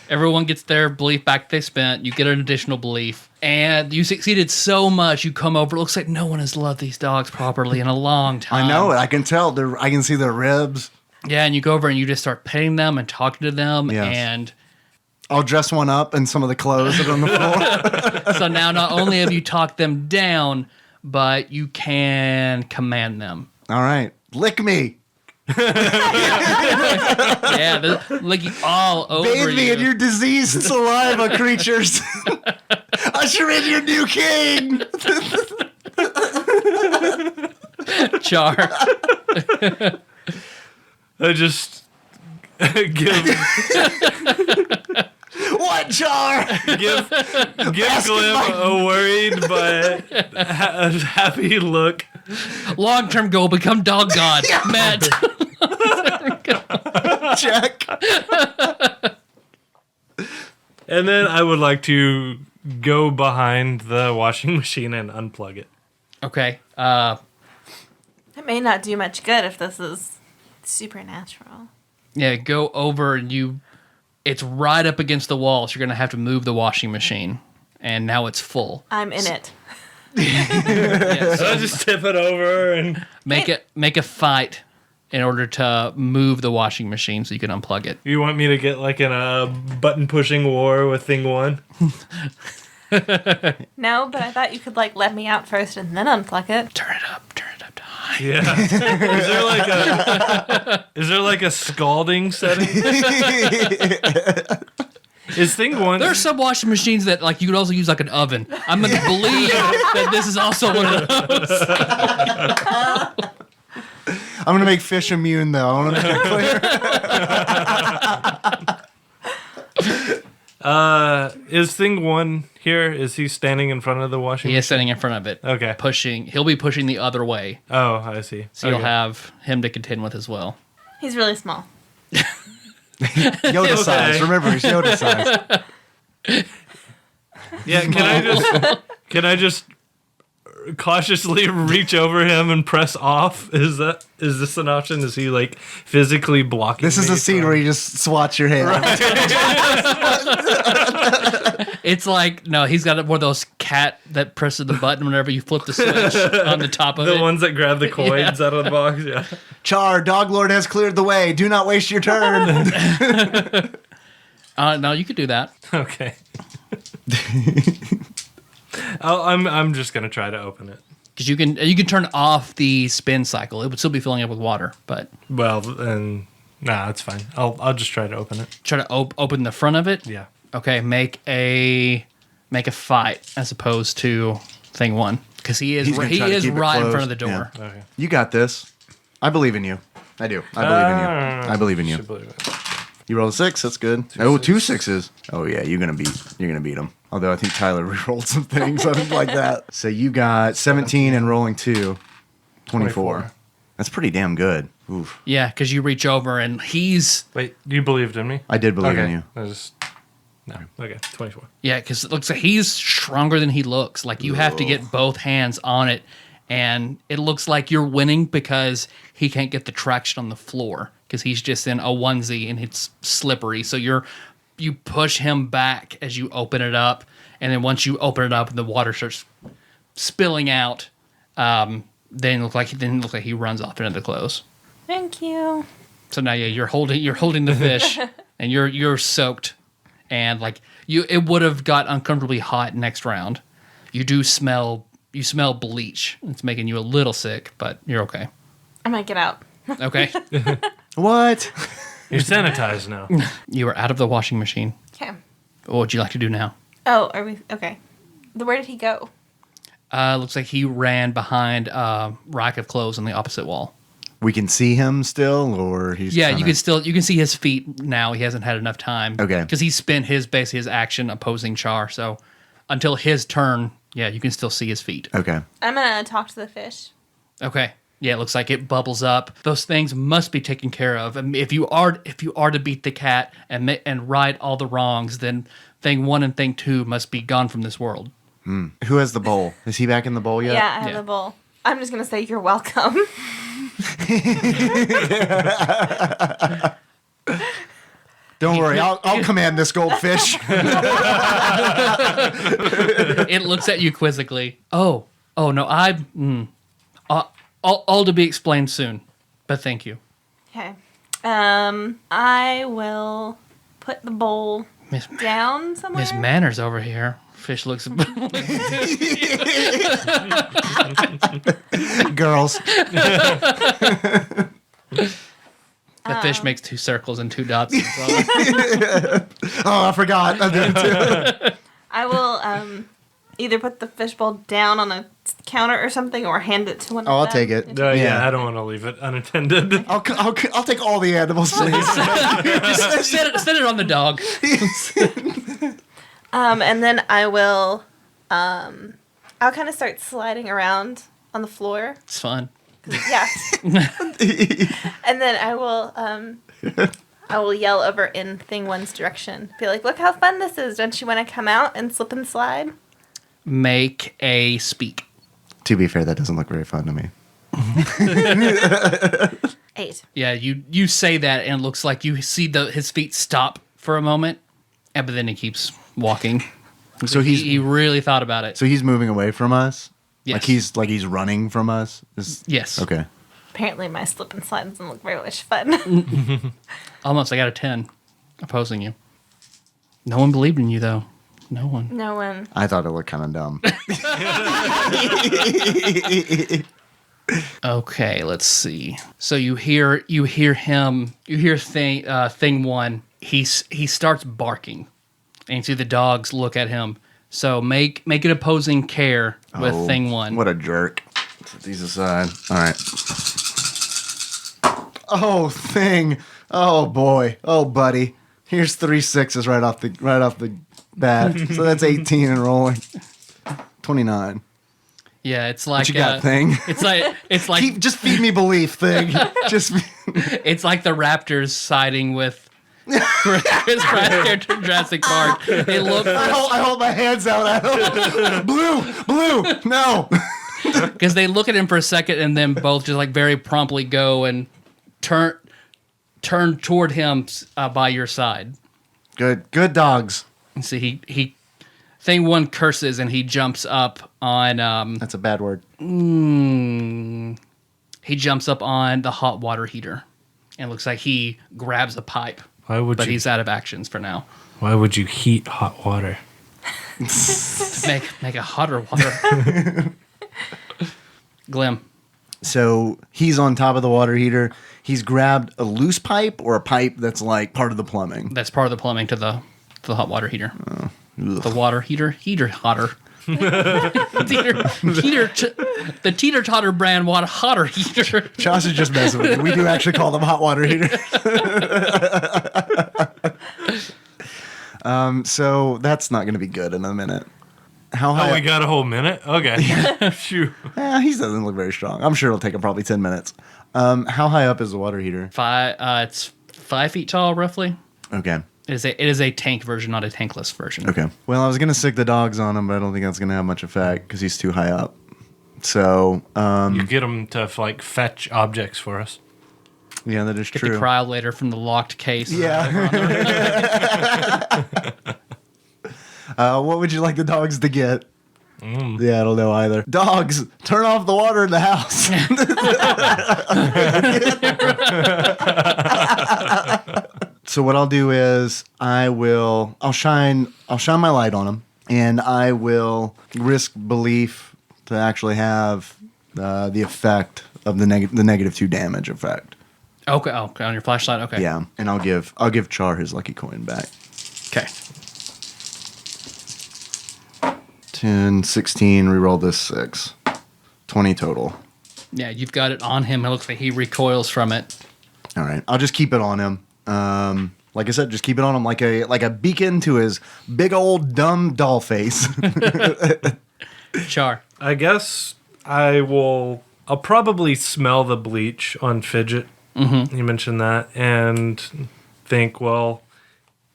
everyone gets their belief back they spent. You get an additional belief. And you succeeded so much, you come over. It looks like no one has loved these dogs properly in a long time. I know it. I can tell. I can see their ribs. Yeah, and you go over and you just start petting them and talking to them. Yes. And I'll dress one up in some of the clothes that are on the floor. so now not only have you talked them down, but you can command them. All right. Lick me. Yeah, licking all over Bathe me you. in your diseased saliva, creatures. Usher in your new king. Char. I just give What, Char? give Glem a worried but a happy look. Long-term goal, become dog god. Matt. Check. And then I would like to go behind the washing machine and unplug it. Okay. It may not do much good if this is Supernatural. Yeah, go over and it's right up against the wall, so you're going to have to move the washing machine. And now it's full. I'm in it. Yeah, So I just tip it over and make a fight in order to move the washing machine so you can unplug it. you want me to get like in a button pushing war with thing one? No, but I thought you could like let me out first and then unplug it. Turn it up to high. Yeah. Is there like a scalding setting? Is thing one? There are some washing machines that like you could also use like an oven. I'm going to believe that this is also one of those. I'm going to make fish immune, though. I want to make it clear. Is thing one here? Is he standing in front of the washing He machine? is sitting in front of it. Okay. He'll be pushing the other way. Oh, I see. So you'll have him to contend with as well. He's really small. Yoda size. Remember, he's Yoda size. Yeah, can I just cautiously reach over him and press off? Is this an option? Is he like physically blocking? This is me a scene from- where you just swat your hand. It's like, no, he's got one of those cat that presses the button whenever you flip the switch on the top of the it. ones that grab the coins out of the box. Yeah. Char, Dog Lord has cleared the way. Do not waste your turn. No, you could do that. Okay. I'm just gonna try to open it. Because you can turn off the spin cycle. It would still be filling up with water, but Well, and nah, it's fine. I'll just try to open it. try to open the front of it. Yeah. Okay, make a fight as opposed to thing one, because he is He's gonna try to keep it right in closed. front of the door. Yeah. Okay. You got this. I believe in you. I do. I believe in you. I believe in you. Should believe it. You rolled a 6. That's good. Oh, 2 6s. Oh yeah, you're gonna beat him. Although I think Tyler re-rolled some things. I didn't like that. So you got 17 and rolling 2, 24. That's pretty damn good. Oof. Yeah, because you reach over and he's Wait, you believed in me? I did believe in you. No. Okay, 24. yeah, because it looks like he's stronger than he looks. Like you have to get both hands on it, and it looks like you're winning because he can't get the traction on the floor because he's just in a onesie and it's slippery. So you push him back as you open it up, and then once you open it up and the water starts spilling out, then it looks like he runs off into the clothes. Thank you. So now you're holding the fish and you're soaked, and like it would have got uncomfortably hot next round. You smell bleach. It's making you a little sick, but you're okay. I might get out. Okay. What? You're sanitized now. You are out of the washing machine. Okay. What would you like to do now? Oh, are we okay? Where did he go? Looks like he ran behind a rack of clothes on the opposite wall. We can see him still, or he's Yeah, kinda- you can see his feet now. He hasn't had enough time. Okay. Because he spent his action opposing Char. So until his turn, yeah, you can still see his feet. Okay. I'm gonna talk to the fish. Okay. Yeah, it looks like it bubbles up. Those things must be taken care of. I mean, if you are to beat the cat and right all the wrongs, then thing 1 and thing 2 must be gone from this world. Who has the bowl? Is he back in the bowl yet? Yeah, I have Yeah. the bowl. I'm just gonna say you're welcome. Don't worry, I'll command this goldfish. It looks at you quizzically. Oh no, all to be explained soon. But thank you, Okay. I will put the bowl Miss down somewhere. Miss Manners over here. Fish looks. Girls. The fish makes 2 circles and 2 dots. Oh, I forgot. I did too. I will either put the fishbowl down on a counter or something, or hand it to one. Oh, I'll of them. take it. Yeah, Yeah. I don't want to leave it unattended. I'll take all the animals, please. Just set it on the dog. And then I will, I'll kind of start sliding around on the floor. It's fun. Yeah. And then I will yell over in thing 1's direction. Be like, look how fun this is. Don't you want to come out and slip and slide? Make a speak. To be fair, that doesn't look very fun to me. 8. Yeah, you say that, and it looks like you see his feet stop for a moment, but then he keeps walking. So he really thought about it. So he's moving away from us. Yes. Like he's running from us. Yes. Okay. Apparently, my slip and slide doesn't look very much fun. Almost. I got a 10 opposing you. No one believed in you, though. No one. No one. I thought it looked kind of dumb. Okay, let's see. So you hear thing one. He starts barking, and you see the dogs look at him. So make an opposing care with thing one. What a jerk. Set these aside. All right. Oh, thing. Oh boy. Oh, buddy. Here's 3 6s right off the bat. So that's 18 and rolling. 29. Yeah, it's like What you got, thing? It's like Just feed me belief, thing. Just. it's like the Raptors siding with Chris Pratt's character in Jurassic Park. They look I hold my hands out at him. Blue. No. because they look at him for a second and then both just like very promptly go and turn toward him by your side. Good dogs. And so he thing one curses and he jumps up on That's a bad word. he jumps up on the hot water heater and looks like he grabs a pipe. But he's out of actions for now. Why would you heat hot water? Make a hotter water. Glem. So he's on top of the water heater. He's grabbed a loose pipe or a pipe that's like part of the plumbing. That's part of the plumbing to the hot water heater. The water heater hotter. The teeter-totter brand water hotter heater. Josh is just messing with me. We do actually call them hot water heaters. So that's not going to be good in a minute. How high? Oh, we got a whole minute? Okay. Phew. He doesn't look very strong. I'm sure it'll take him probably 10 minutes. How high up is the water heater? It's 5 feet tall, roughly. Okay. It is a tank version, not a tankless version. Okay. Well, I was going to stick the dogs on him, but I don't think that's going to have much effect because he's too high up. So, You get them to like fetch objects for us. yeah, that is Get true. the cryolator from the locked case. Yeah. What would you like the dogs to get? Yeah, I don't know either. Dogs, turn off the water in the house. So what I'll do is I'll shine my light on them, and I will risk belief to actually have the effect of the negative 2 damage effect. Okay. On your flashlight. Okay. Yeah, and I'll give Char his lucky coin back. Okay. 10, 16, reroll this 6. 20 total. Yeah, you've got it on him. It looks like he recoils from it. All right, I'll just keep it on him. Like I said, just keep it on him like a beacon to his big old dumb doll face. Char. I guess I'll probably smell the bleach on Fidjit. Mm-hmm. You mentioned that. And think, well,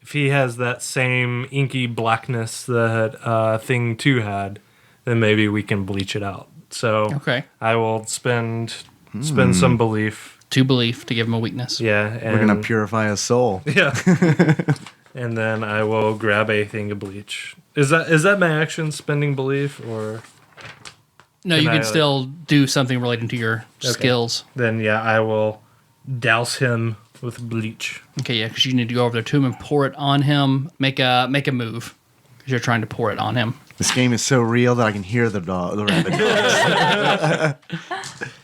if he has that same inky blackness that Thing 2 had, then maybe we can bleach it out. So Okay. I will spend some belief. 2 belief to give him a weakness. Yeah. And, We're gonna purify his soul. Yeah. And then I will grab a thing of bleach. Is that my action, spending belief, or? No, you can still do something relating to your skills. Then yeah, I will douse him with bleach. Okay, yeah, because you need to go over there to him and pour it on him. Make a move because you're trying to pour it on him. This game is so real that I can hear the rabbit.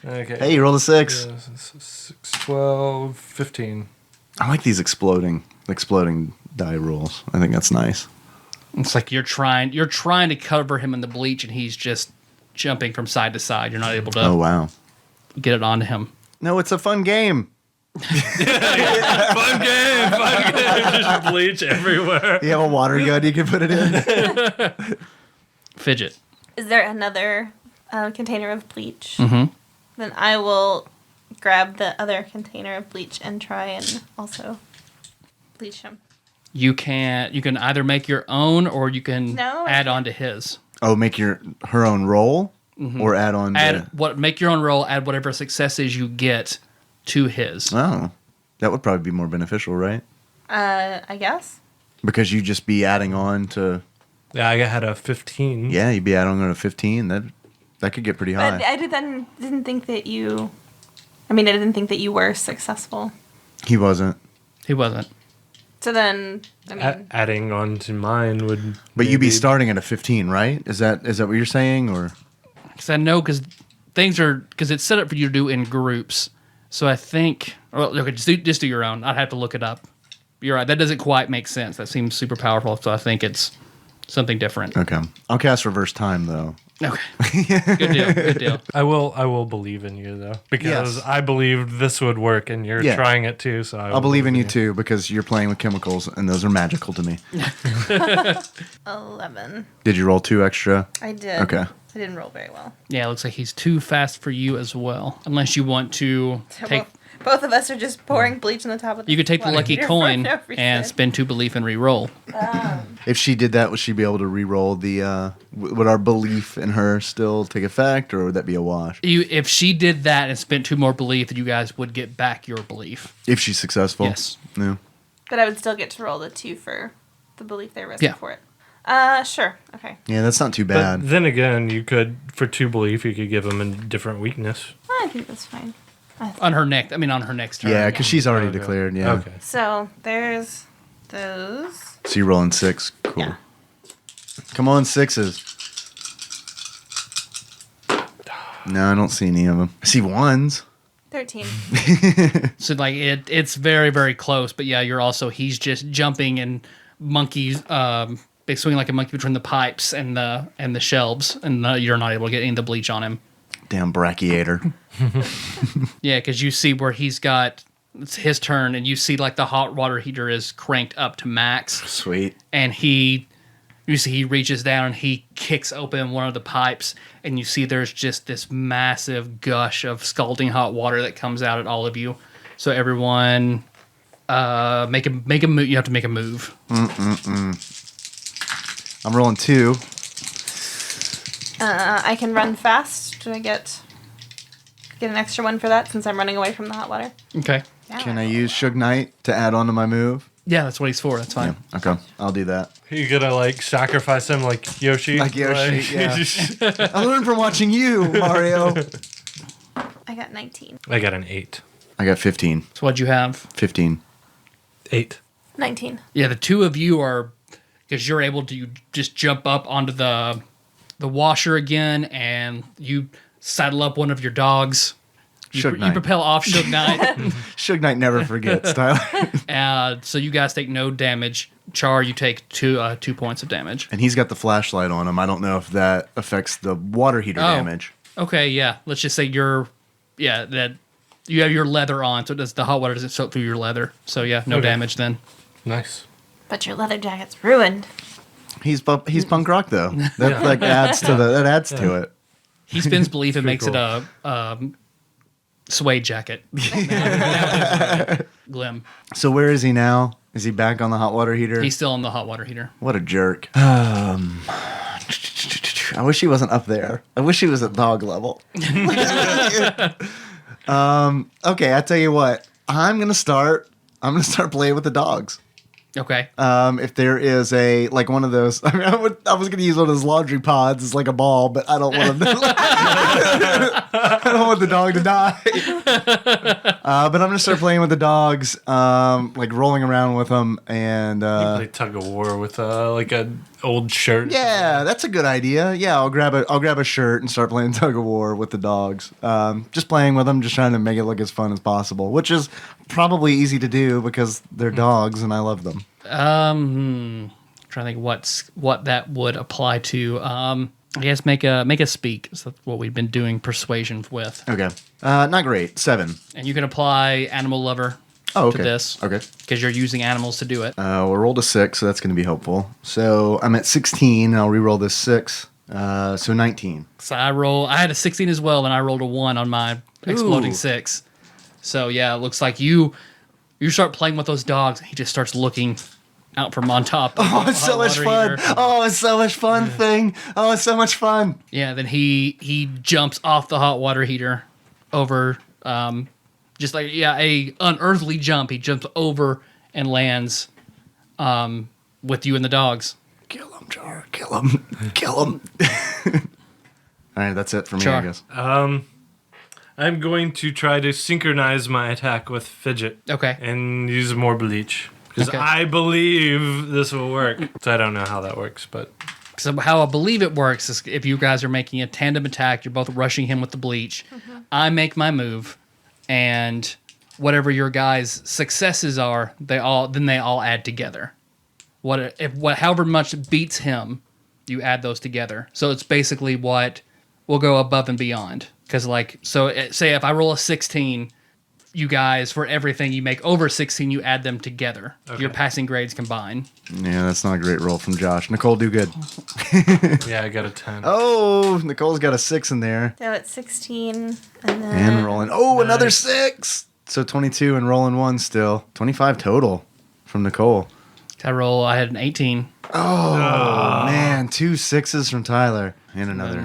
Okay. Hey, you rolled a 6. 6, 12, 15. I like these exploding die rolls. I think that's nice. It's like you're trying to cover him in the bleach, and he's just jumping from side to side. You're not able to Oh wow. get it onto him. No, it's a fun game. Fun game. Just bleach everywhere. You have a water gun you can put it in. Fidjit. Is there another container of bleach? Mm-hmm. Then I will grab the other container of bleach and try and also bleach him. You can either make your own or you can No, I add on to his. Oh, make her own roll or add on. Make your own roll. Add whatever successes you get to his. Oh, that would probably be more beneficial, right? I guess. Because you'd just be adding on to. Yeah, I had a 15. Yeah, you'd be adding on to 15. That could get pretty high. But I didn't think that you. I mean, I didn't think that you were successful. He wasn't. He wasn't. So then, I mean, Adding on to mine would. But you'd be maybe- starting at a 15, right? Is that what you're saying, or? Because I know because it's set up for you to do in groups. So I think, well, okay, just do your own. I'd have to look it up. You're right. That doesn't quite make sense. That seems super powerful. So I think it's something different. Okay, I'll cast reverse time though. Okay. Good deal. Good deal. I will believe in you though, because Yes. I believed this would work, and you're Yeah. trying it too. So I'll believe in you too because you're playing with chemicals and those are magical to me. 11. Did you roll 2 extra? I did. Okay. I didn't roll very well. Yeah, it looks like he's too fast for you as well. Unless you want to So take. both of us are just pouring bleach on the top of the You could take the water lucky heater for coin no reason. and spend 2 belief and re-roll. If she did that, would she be able to re-roll the? Would our belief in her still take effect, or would that be a wash? If she did that and spent 2 more belief, then you guys would get back your belief. If she's successful, Yes. No. But I would still get to roll the 2 for the belief they risked Yeah. for it. Sure. Okay. Yeah, that's not too But bad. then again, you could, for 2 belief, you could give them a different weakness. I think that's fine. On her next turn. Yeah, because she's already Okay. declared. Yeah. Okay. So there's those. So you're rolling 6. Cool. Yeah. Come on, 6s. No, I don't see any of them. I see 1s. 13. So like it's very, very close. But yeah, he's just jumping and monkeys, big swinging like a monkey between the pipes and the shelves, and you're not able to get any of the bleach on him. Damn brachiator. Yeah, because you see where it's his turn, and you see like the hot water heater is cranked up to max, Sweet. and you see he reaches down and he kicks open one of the pipes, and you see there's just this massive gush of scalding hot water that comes out at all of you. So everyone, make a move. You have to make a move. I'm rolling 2. I can run fast. Do I get an extra one for that since I'm running away from the hot water? Okay. Yeah. Can I use Suge Knight to add on to my move? Yeah, that's what he's for. That's fine. Okay, I'll do that. You gonna like sacrifice him like Yoshi? Like Yoshi, yeah. I learned from watching you, Mario. I got 19. I got an 8. I got 15. So what'd you have? 15. 8. 19. Yeah, the two of you are, because you're able to just jump up onto the washer again, and you saddle up one of your dogs. Suge You Knight. propel off Suge Knight. Suge Knight never forgets, Tyler. So you guys take no damage. Char, you take 2 points of damage. And he's got the flashlight on him. I don't know if that affects the water heater damage. Okay, yeah. Let's just say that you have your leather on, so the hot water doesn't soak through your leather. So yeah, no Okay. damage then. Nice. But your leather jacket's ruined. He's punk rock though. That like adds to it. He spins belief and Pretty makes it a suede jacket. Glem. So where is he now? Is he back on the hot water heater? He's still on the hot water heater. What a jerk. I wish he wasn't up there. I wish he was at dog level. Okay, I tell you what. I'm gonna start playing with the dogs. Okay. If there is like one of those, I mean, I was going to use one of those laundry pods as like a ball, but I don't want them. I don't want the dog to die. But I'm going to start playing with the dogs, like rolling around with them, and Play tug of war with like an old shirt. yeah, that's a good idea. Yeah, I'll grab a shirt and start playing tug of war with the dogs. Just playing with them, just trying to make it look as fun as possible, which is probably easy to do because they're dogs and I love them. Trying to think what that would apply to. I guess make a speak. So that's what we've been doing persuasion with. Okay, not great. 7. And you can apply animal lover Oh, okay. to this. Okay. Because you're using animals to do it. We rolled a 6, so that's going to be helpful. So I'm at 16. I'll re-roll this 6. So 19. So I had a 16 as well, and I rolled a 1 on my exploding Ooh. 6. So yeah, it looks like you start playing with those dogs, and he just starts looking out from on top. Oh, it's so much fun. Oh, it's so much fun thing. Oh, it's so much fun. Yeah, then he jumps off the hot water heater over just like a unearthly jump. He jumps over and lands with you and the dogs. Kill him, Char. Kill him. Kill him. All right, that's it for me, Char. I guess. I'm going to try to synchronize my attack with Fidjit. Okay. And use more bleach. Because Okay. I believe this will work. So I don't know how that works, but... So how I believe it works is if you guys are making a tandem attack, you're both rushing him with the bleach. I make my move, and whatever your guys' successes are, they all add together. However much beats him, you add those together. So it's basically what will go above and beyond. Because say if I roll a 16, you guys, for everything you make over 16, you add them together. Okay. Your passing grades combine. Yeah, that's not a great roll from Josh. Nicole, do good. Yeah, I got a 10. Oh, Nicole's got a 6 in there. So it's 16, and then And rolling. Oh, another Nice. 6. So 22 and rolling 1 still. 25 total from Nicole. I had an 18. Oh, man. 2 6s from Tyler. And another.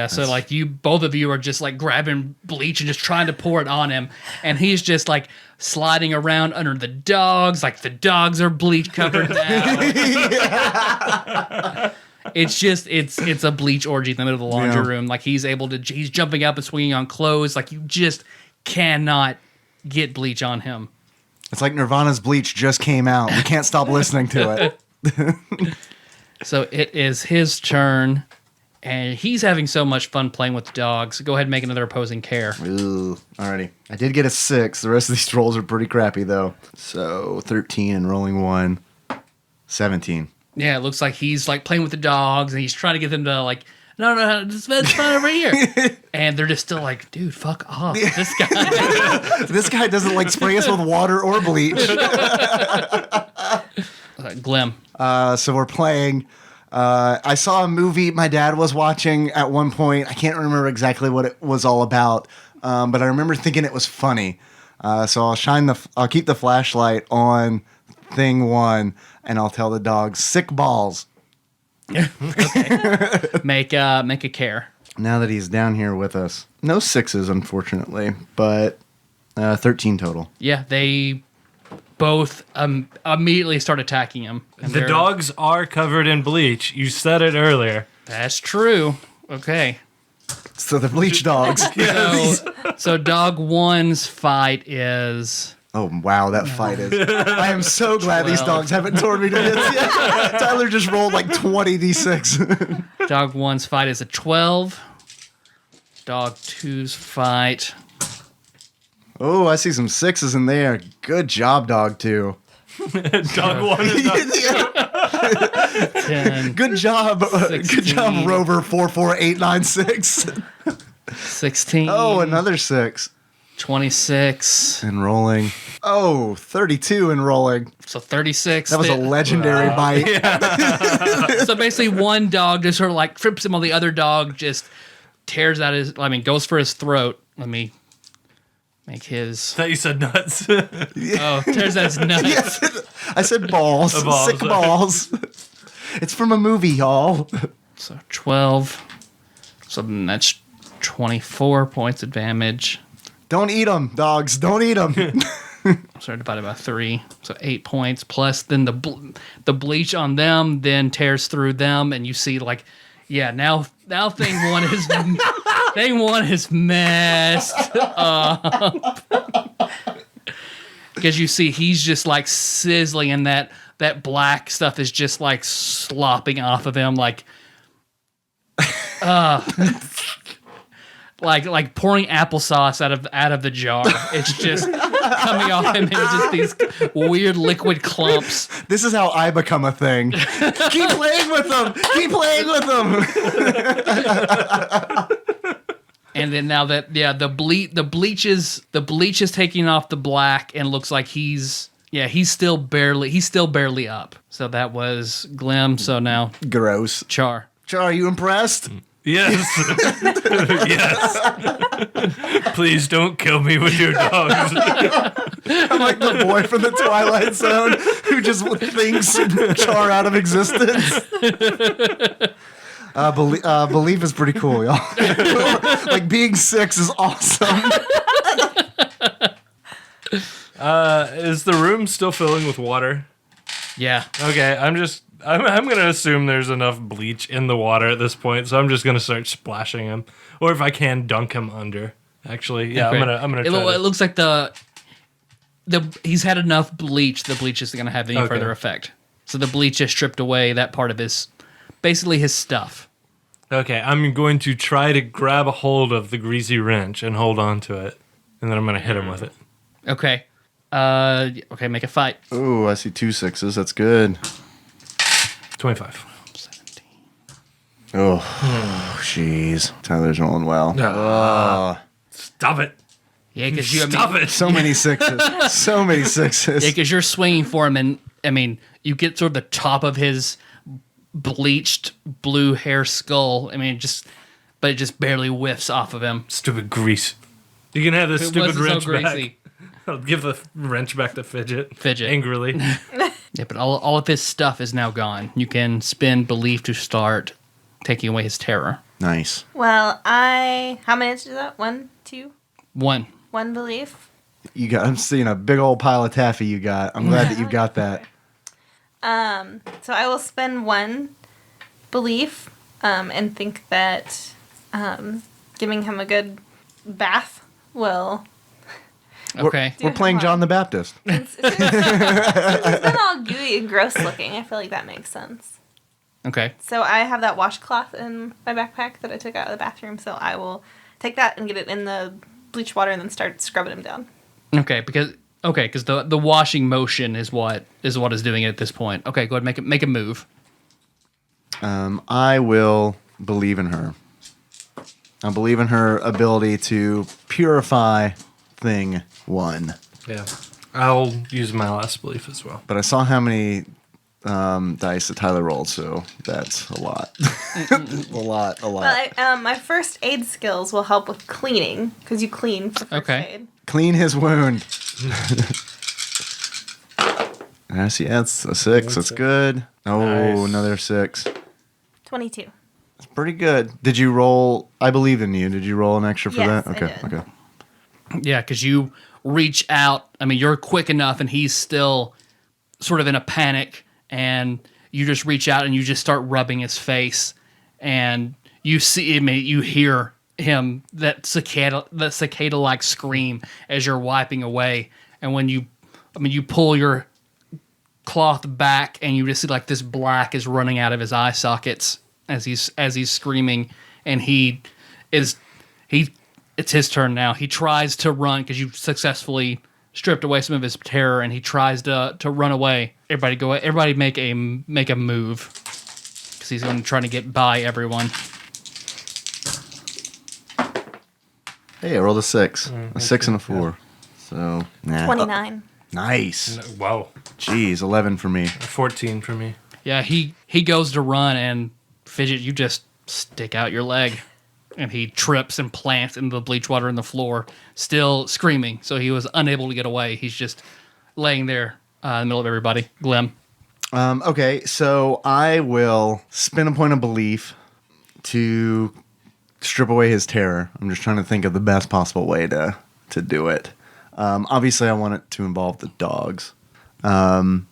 So like both of you are just like grabbing bleach and just trying to pour it on him, and he's just like sliding around under the dogs, like the dogs are bleach covered now. It's a bleach orgy in the middle of the laundry room. Like he's jumping up and swinging on clothes. Like you just cannot get bleach on him. It's like Nirvana's Bleach just came out. We can't stop listening to it. So it is his turn. And he's having so much fun playing with the dogs. Go ahead and make another opposing care. Ooh, alrighty. I did get a 6. The rest of these rolls are pretty crappy, though. So 13 and rolling 1. 17. Yeah, it looks like he's like playing with the dogs and he's trying to get them to like, no, it's fine over here. And they're just still like, dude, fuck off. This guy. This guy doesn't like spray us with water or bleach. Glem. So we're playing. I saw a movie my dad was watching at one point. I can't remember exactly what it was all about, but I remember thinking it was funny. So I'll keep the flashlight on thing 1, and I'll tell the dogs, sick balls. Make a care. Now that he's down here with us. No 6s, unfortunately, but 13 total. Yeah, they both immediately start attacking him. And The dogs are covered in bleach. You said it earlier. That's true. Okay. So the bleach dogs. So dog 1's fight is... Oh, wow, that fight is... I am so glad these 12. dogs haven't torn me to bits yet. Tyler just rolled like 20 d6. Dog 1's fight is a 12. Dog 2's fight... Oh, I see some 6s in there. Good job, dog 2. Dog 1 is not... 10, Good job. Good 16. job, Rover 44896. 16. Oh, another 6. 26. And rolling. Oh, 32 and rolling. So 36. That was a legendary bite. So basically one dog just sort of like trips him while the other dog just tears out goes for his throat. Let me make his... I thought you said nuts. tears out his nuts. Yes, I said balls. Balls, Sick sorry. balls. It's from a movie, y'all. So 12. So then that's 24 points of damage. Don't eat them, dogs. Don't eat them. So divided by 3. So 8 points. Plus then the bleach on them then tears through them. And you see like, yeah, now thing 1 is... Thing 1 is messed up. Because you see he's just like sizzling and that black stuff is just like slopping off of him like like pouring applesauce out of the jar. It's just coming off him in just these weird liquid clumps. This is how I become a thing. Keep playing with them. Keep playing with them. And then now that the bleach is taking off the black and looks like he's still barely up. So that was Glem. So now Gross. Char. Char, are you impressed? Yes. Yes. Please don't kill me with your dogs. I'm like the boy from the Twilight Zone who just thinks Char out of existence. Belief is pretty cool, y'all. Like being 6 is awesome. Is the room still filling with water? Yeah. Okay, I'm gonna assume there's enough bleach in the water at this point, so I'm just gonna start splashing him, or if I can, dunk him under. Actually, yeah, Okay. I'm gonna. Try It looks like he's had enough bleach. The bleach isn't going to have any Okay. further effect. So the bleach has stripped away that part of basically his stuff. Okay, I'm going to try to grab a hold of the greasy wrench and hold on to it, and then I'm gonna hit him with it. Okay. Okay, make a fight. Ooh, I see 2 6s. That's good. 25. Oh, jeez. Tyler's rolling well. Stop it! Yeah, because Stop it! So many 6s. So many 6s. Yeah, because you're swinging for him, and I mean, you get sort of the top of his bleached blue hair skull. I mean, but it just barely whiffs off of him. Stupid grease. You can have this It stupid wasn't wrench so back. greasy. I'll give the wrench back to Fidjit. Fidjit. Angrily. Yeah, but all of his stuff is now gone. You can spend belief to start taking away his terror. Nice. Well, how many is that? 1, 2, 1. 1 belief. I'm seeing a big old pile of taffy you got. I'm glad that you've got that. So I will spend 1 belief, and think that giving him a good bath will. Okay. We're playing John the Baptist. Since he's been all gooey and gross looking, I feel like that makes sense. Okay. So I have that washcloth in my backpack that I took out of the bathroom, so I will take that and get it in the bleach water and then start scrubbing him down. Okay, because the washing motion is what is doing it at this point. Okay, go ahead, make a move. I will believe in her. I believe in her ability to purify thing 1. Yeah. I'll use my last belief as well. But I saw how many dice that Tyler rolled, so that's a lot. a lot. Well, my first aid skills will help with cleaning, because you clean for first aid. Clean his wound. Yes, yeah, it's a 6. That's good. Oh, Nice. another 6. 22. It's pretty good. Did you roll? I believe in you. Did you roll an extra for Yes, that? I Okay, did. okay. Yeah, because you reach out. I mean, you're quick enough, and he's still sort of in a panic, and you just reach out and you just start rubbing his face, and you see him. You hear him that cicada-like scream as you're wiping away, and when you pull your cloth back, and you just see like this black is running out of his eye sockets as he's screaming, and it's his turn now. He tries to run because you've successfully stripped away some of his terror, and he tries to run away. Everybody make a move because he's going to try to get by everyone. Hey, I rolled a 6. A 6 and a 4. So, nah. 29. Nice. Wow. Jeez, 11 for me. 14 for me. Yeah, he goes to run, and Fidjit, you just stick out your leg, and he trips and plants into the bleach water in the floor, still screaming. So he was unable to get away. He's just laying there in the middle of everybody. Glem. Okay, so I will spin a point of belief to strip away his terror. I'm just trying to think of the best possible way to do it. Obviously, I want it to involve the dogs. They can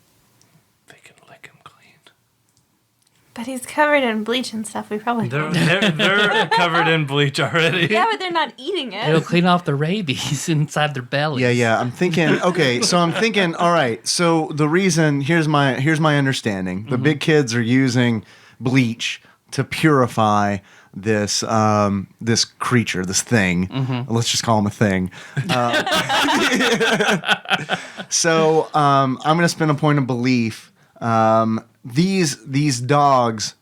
lick him clean. But he's covered in bleach and stuff. We probably They're covered in bleach already. Yeah, but they're not eating It'll it. clean off the rabies inside their bellies. Yeah. I'm thinking. Okay, so I'm thinking. All right. So the reason here's my understanding. The big kids are using bleach to purify this this creature, this thing. Let's just call him a thing. So I'm gonna spend a point of belief. These dogs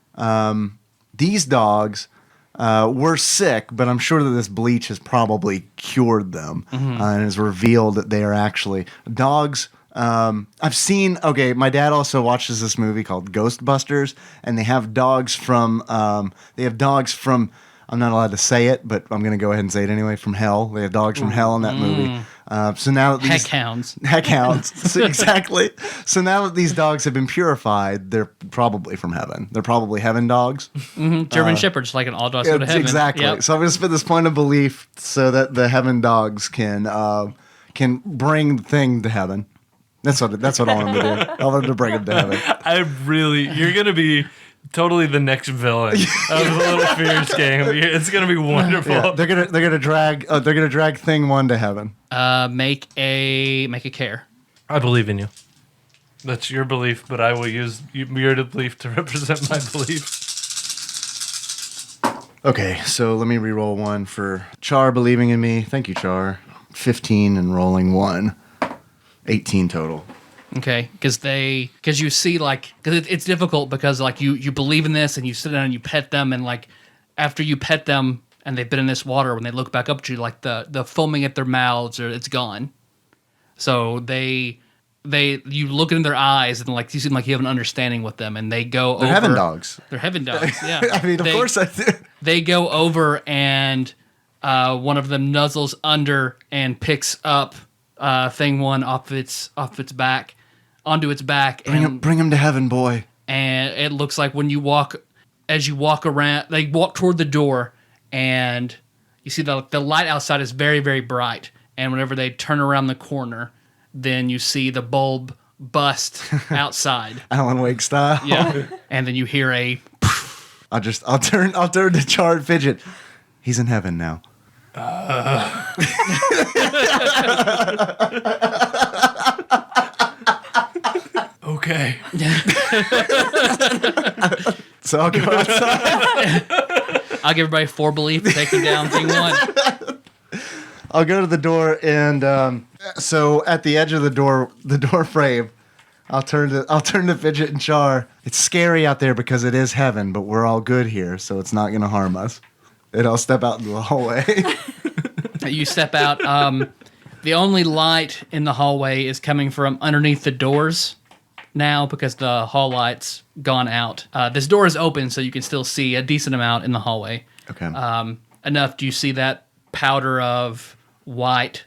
were sick, but I'm sure that this bleach has probably cured them and has revealed that they are actually dogs. I've seen. Okay, my dad also watches this movie called Ghostbusters, and they have dogs from. I'm not allowed to say it, but I'm going to go ahead and say it anyway. From hell, they have dogs from hell in that movie. So now that these heck hounds, so exactly. So now that these dogs have been purified, they're probably from heaven. They're probably heaven dogs. German shepherds, like an all dogs go to heaven. Exactly. Yep. So I'm going to spend this point of belief so that the heaven dogs can can bring the thing to heaven. That's what I want him to do. I want him to bring him to heaven. You're gonna be totally the next villain of the Little Fears game. It's gonna be wonderful. Yeah, they're gonna drag thing 1 to heaven. Make a care. I believe in you. That's your belief, but I will use your belief to represent my belief. Okay, so let me re-roll 1 for Char believing in me. Thank you, Char. 15 and rolling 1. 18 total. Okay, because you see, like, because it's difficult because, like, you believe in this and you sit down and you pet them, and, like, after you pet them and they've been in this water, when they look back up to you, like, the foaming at their mouths, or it's gone. So you look in their eyes and, like, you seem like you have an understanding with them, and they go They're over. heaven dogs. They're heaven dogs, yeah. I mean, of course I do. They go over and one of them nuzzles under and picks up thing 1 off its back, onto its back. Bring him to heaven, boy. And it looks like as you walk around, they walk toward the door, and you see the light outside is very, very bright. And whenever they turn around the corner, then you see the bulb bust outside. Alan Wake style. Yeah. And then you hear a... I'll turn to Char and Fidjit. He's in heaven now. Okay. So I'll go outside. I'll give everybody 4 belief, taking down thing 1. I'll go to the door, and so at the edge of the door frame, I'll turn to Fidjit and Char. It's scary out there because it is heaven, but we're all good here, so it's not going to harm us. And I'll step out into the hallway. You step out. The only light in the hallway is coming from underneath the doors now because the hall light's gone out. This door is open, so you can still see a decent amount in the hallway. Okay. Enough. Do you see that powder of white,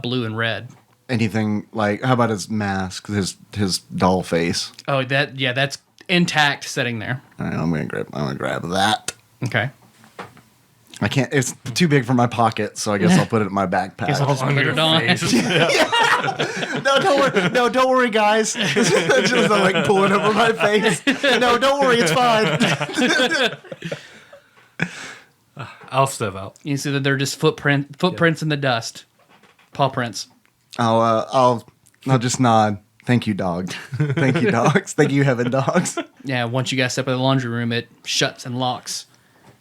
blue, and red? Anything like? How about his mask? His doll face. Oh, that's intact, sitting there. All right, I'm gonna grab that. Okay. I can't. It's too big for my pocket, so I guess I'll put it in my backpack. Guess I'll just put it on. No, don't worry. No, don't worry, guys. Just like pull it over my face. No, don't worry. It's fine. I'll step out. You see that they're just footprints in the dust, paw prints. I'll just nod. Thank you, dog. Thank you, dogs. Thank you, heaven dogs. Yeah. Once you guys step in the laundry room, it shuts and locks,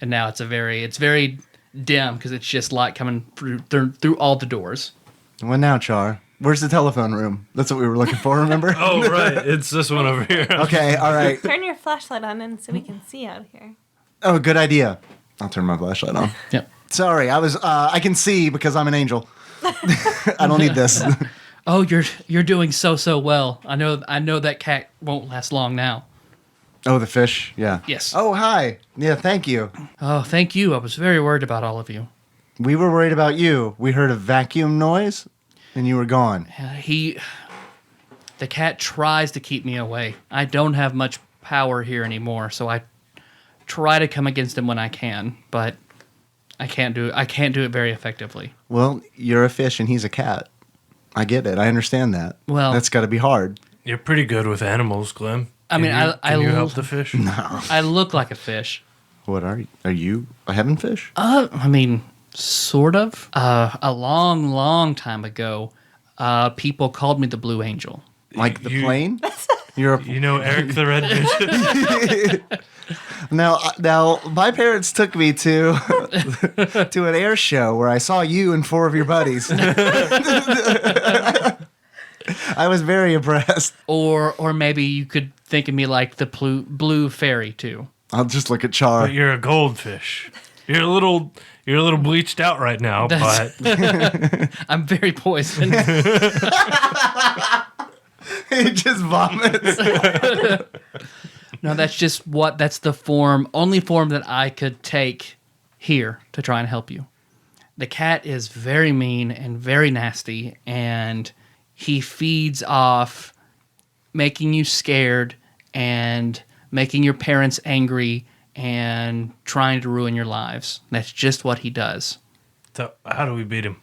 and now it's very dim because it's just light coming through all the doors. What now, Char? Where's the telephone room? That's what we were looking for, remember? Oh, right. It's this one over here. Okay, all right. Turn your flashlight on in so we can see out here. Oh, good idea. I'll turn my flashlight on. Yep. Sorry, I can see because I'm an angel. I don't need this. Oh, you're doing so well. I know that cat won't last long now. Oh, the fish? Yeah. Yes. Oh, hi. Yeah, thank you. Oh, thank you. I was very worried about all of you. We were worried about you. We heard a vacuum noise, and you were gone. The cat tries to keep me away. I don't have much power here anymore, so I try to come against him when I can, but I can't do it very effectively. Well, you're a fish, and he's a cat. I get it. I understand that. Well, that's got to be hard. You're pretty good with animals, Glem. Can you help the fish? No. I look like a fish. What are you? Are you a heaven fish? I mean, sort of. A long time ago, people called me the Blue Angel. Like the plane? You know Eric the Red Bishop? Now, my parents took me to an air show where I saw you and 4 of your buddies. I was very impressed. Or maybe you could think of me like the blue fairy too. I'll just look at Char. But you're a goldfish. You're a little bleached out right now, but I'm very poisoned. He just vomits. No, that's the only form that I could take here to try and help you. The cat is very mean and very nasty, and he feeds off making you scared and making your parents angry and trying to ruin your lives. That's just what he does. so how do we beat him?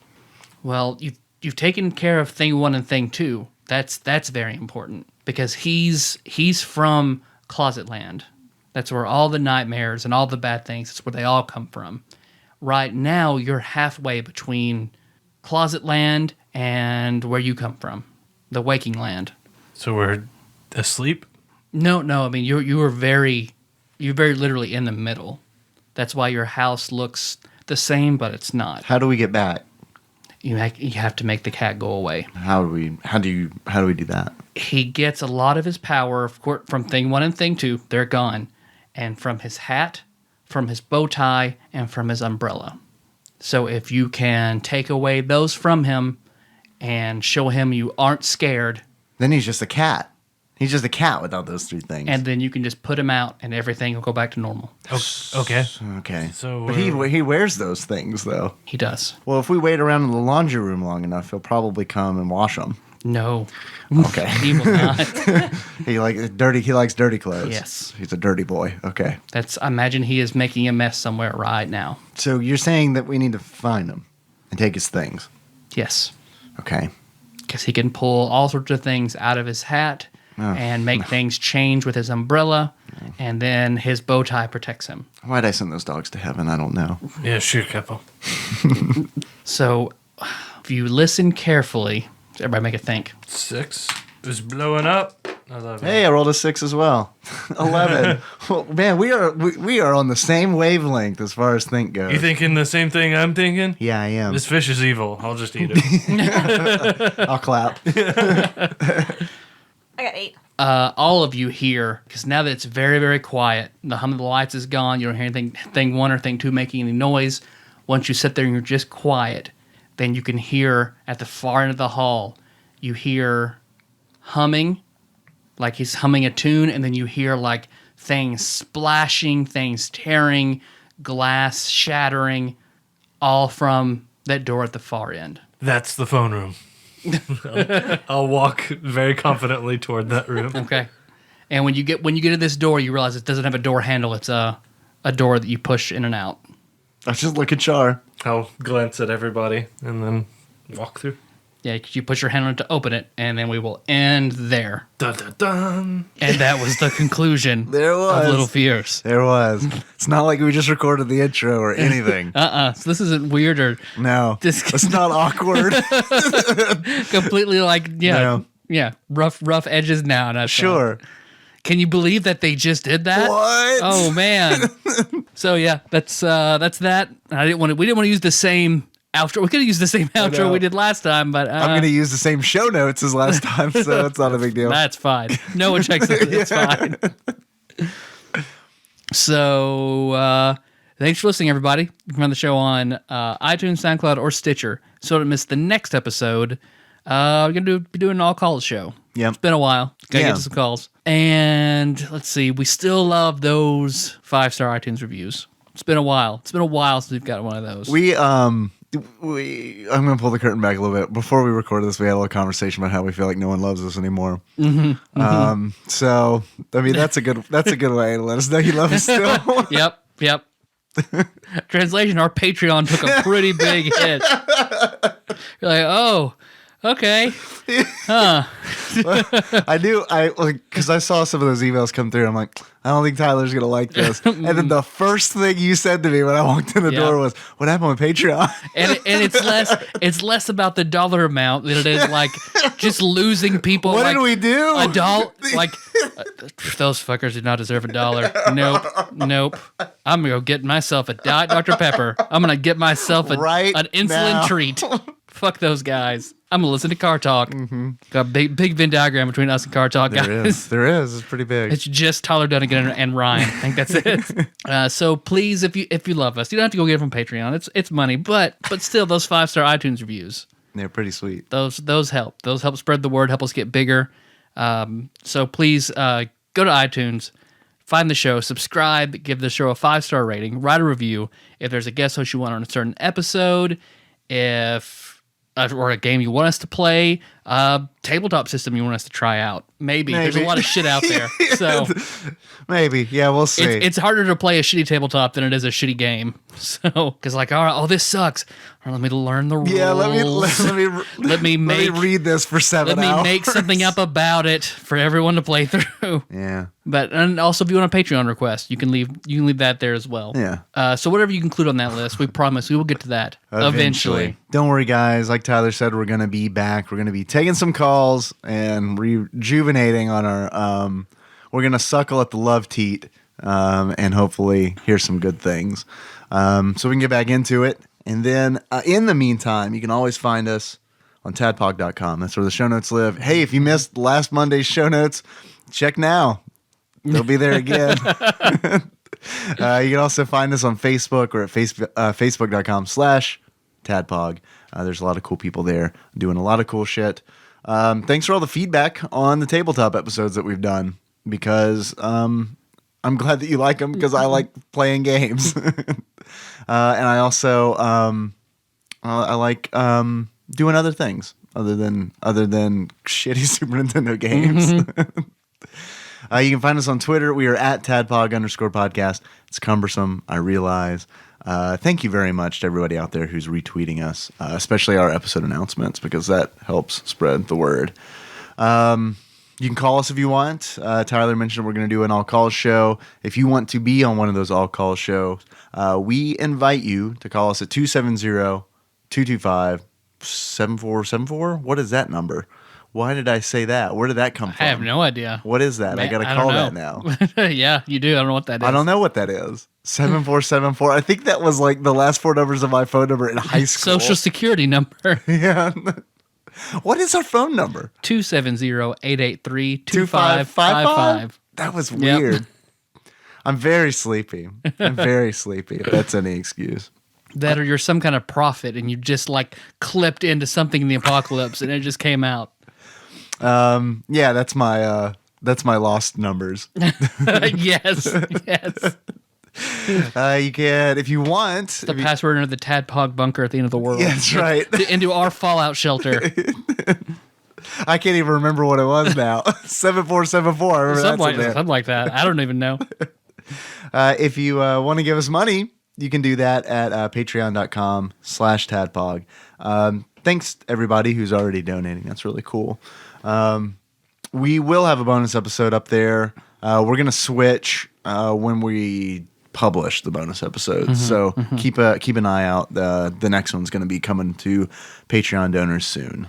Well, you've taken care of thing 1 and thing 2. That's very important because he's from Closet Land. That's where all the nightmares and all the bad things, that's where they all come from. Right now, you're halfway between Closet Land and where you come from, the Waking Land. So we're asleep? No. I mean, you're very literally in the middle. That's why your house looks the same, but it's not. How do we get back? You have to make the cat go away. How do we do that? He gets a lot of his power, of course, from thing 1 and thing 2. They're gone. And from his hat, from his bow tie, and from his umbrella. So if you can take away those from him and show him you aren't scared. Then he's just a cat. He's just a cat without those 3 things. And then you can just put him out and everything will go back to normal. Okay. Okay. So but he wears those things, though. He does. Well, if we wait around in the laundry room long enough, he'll probably come and wash them. No. Okay. He will not. He likes dirty clothes. Yes. He's a dirty boy. Okay. I imagine he is making a mess somewhere right now. So you're saying that we need to find him and take his things. Yes. Okay. Because he can pull all sorts of things out of his hat and make things change with his umbrella, and then his bow tie protects him. Why'd I send those dogs to heaven? I don't know. Yeah, sure, Capo. So if you listen carefully, everybody make a think. 6 is blowing up. 11. Hey, I rolled a 6 as well. 11. Well, man, we are on the same wavelength as far as think goes. You thinking the same thing I'm thinking? Yeah, I am. This fish is evil. I'll just eat it. I'll clap. I got 8. All of you hear, because now that it's very, very quiet, the hum of the lights is gone, you don't hear anything, thing 1 or thing 2 making any noise. Once you sit there and you're just quiet, then you can hear at the far end of the hall, you hear humming, like he's humming a tune, and then you hear like things splashing, things tearing, glass shattering, all from that door at the far end. That's the phone room. I'll walk very confidently toward that room. Okay. And when you get to this door, you realize it doesn't have a door handle. It's a door that you push in and out. I just look at Char. I'll glance at everybody and then walk through. Yeah, because you push your hand on it to open it, and then we will end there. Dun, dun, dun. And that was the conclusion There was. of Little Fears. There was. It's not like we just recorded the intro or anything. So this isn't weird or No. This- It's not awkward. completely like, No. rough edges now. And Sure. Can you believe that they just did that? What? Oh man. So yeah, that's that. We didn't want to use the same outro. We could have used the same outro know. we did last time, but I'm going to use the same show notes as last time, so it's not a big deal. that's fine. No one checks it. It's fine. So thanks for listening, everybody. You can find the show on iTunes, SoundCloud, or Stitcher. So don't miss the next episode. We're going to be doing an all-calls show. Yep. It's been a while. Gotta Yeah. get to some calls. And let's see. We still love those 5-star iTunes reviews. It's been a while. It's been a while since we've got one of those. I'm going to pull the curtain back a little bit. Before we recorded this, we had a little conversation about how we feel like no one loves us anymore. So, I mean, that's a good way to let us know you love us still. Yep. Translation, our Patreon took a pretty big hit. You're like, oh, okay. Because I saw some of those emails come through. I'm like, I don't think Tyler's going to like this. And then the first thing you said to me when I walked in the door was, what happened with Patreon? And it's less about the dollar amount than it is like just losing people. What like, did we do? A dollar, like those fuckers do not deserve $1. Nope. I'm gonna go get myself a Diet Dr. Pepper. I'm gonna get myself an insulin now. treat. Fuck those guys. I'm gonna listen to Car Talk. Got a big Venn diagram between us and Car Talk, guys. There is. It's pretty big. It's just Tyler Dunnigan and Ryan. I think that's it. So please, if you love us, you don't have to go get it from Patreon. It's money, but still, those 5-star iTunes reviews, They're pretty sweet. those help. Those help spread the word, help us get bigger. So please go to iTunes, find the show, subscribe, give the show a 5-star rating, write a review. If there's a guest host you want on a certain episode, or a game you want us to play, tabletop system you want us to try out. Maybe. There's a Maybe. lot of shit out there. So Maybe. Yeah, we'll see. it's harder to play a shitty tabletop than it is a shitty game. So, because like, all right, oh, this sucks. All right, let me learn the rules. yeah, let me Let me read this for 7 hours. let me make something up about it for everyone to play through. Yeah. But and also, if you want a Patreon request, you can leave that there as well. Yeah. So whatever you include on that list, we promise we will get to that eventually. Don't worry, guys. Like Tyler said, we're gonna be back. We're gonna be taking some calls and rejuvenating on our. We're gonna suckle at the love teat, and hopefully hear some good things. So we can get back into it. And then in the meantime, you can always find us on tadpog.com. That's where the show notes live. Hey, if you missed last Monday's show notes, check now. They'll be there again. You can also find us on Facebook or at facebook.com/tadpog. There's a lot of cool people there doing a lot of cool shit. Thanks for all the feedback on the tabletop episodes that we've done, because I'm glad that you like them, because I like playing games. And I also I like doing other things other than shitty Super Nintendo games. You can find us on Twitter. We are at @tadpog_podcast. It's cumbersome, I realize. Thank you very much to everybody out there who's retweeting us, especially our episode announcements, because that helps spread the word. You can call us if you want. Tyler mentioned we're going to do an all-call show. If you want to be on one of those all-call shows, we invite you to call us at 270-225-7474. What is that number? Why did I say that? Where did that come from? I have no idea. What is that? I got to call that now. Yeah, you do. I don't know what that is. I don't know what that is. 7474. I think that was like the last 4 numbers of my phone number in high school. Social security number. Yeah. What is our phone number? 270-883-2555. That was weird. I'm very sleepy. If that's any excuse. That or you're some kind of prophet and you just like clipped into something in the apocalypse and it just came out. Yeah, that's my lost numbers. Yes. You can, if you want, The password into the Tadpog bunker at the end of the world. Yeah, that's right. Into our fallout shelter. I can't even remember what it was now. 7474. I remember Something like that. I don't even know. If you want to give us money, you can do that at patreon.com/tadpog. Thanks everybody who's already donating. That's really cool. We will have a bonus episode up there. We're going to switch when we publish the bonus episodes. So keep an eye out. The next one's going to be coming to Patreon donors soon.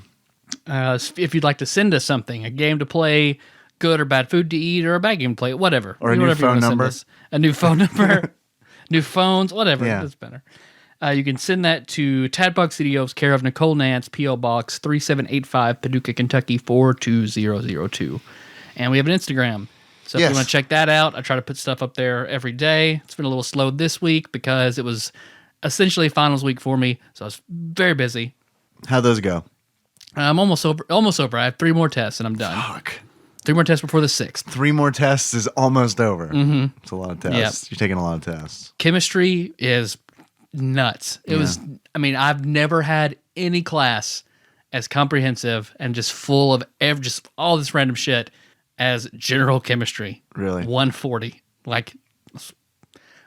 If you'd like to send us something, a game to play, good or bad food to eat, or a bad game to play, whatever. Or a new phone number. A new phone number. New phones, whatever. Yeah. That's better. You can send that to Tadpog Studios, care of Nicole Nance, P.O. Box 3785, Paducah, Kentucky 42002. And we have an Instagram. So if you want to check that out, I try to put stuff up there every day. It's been a little slow this week because it was essentially finals week for me, so I was very busy. How'd those go? I'm almost over. I have 3 more tests and I'm done. Fuck. 3 more tests before the 6th. 3 more tests is almost over. Mm-hmm. It's a lot of tests. Yep. You're taking a lot of tests. Chemistry is nuts. It was, I mean, I've never had any class as comprehensive and just full of just all this random shit as general chemistry. Really? 140. Like,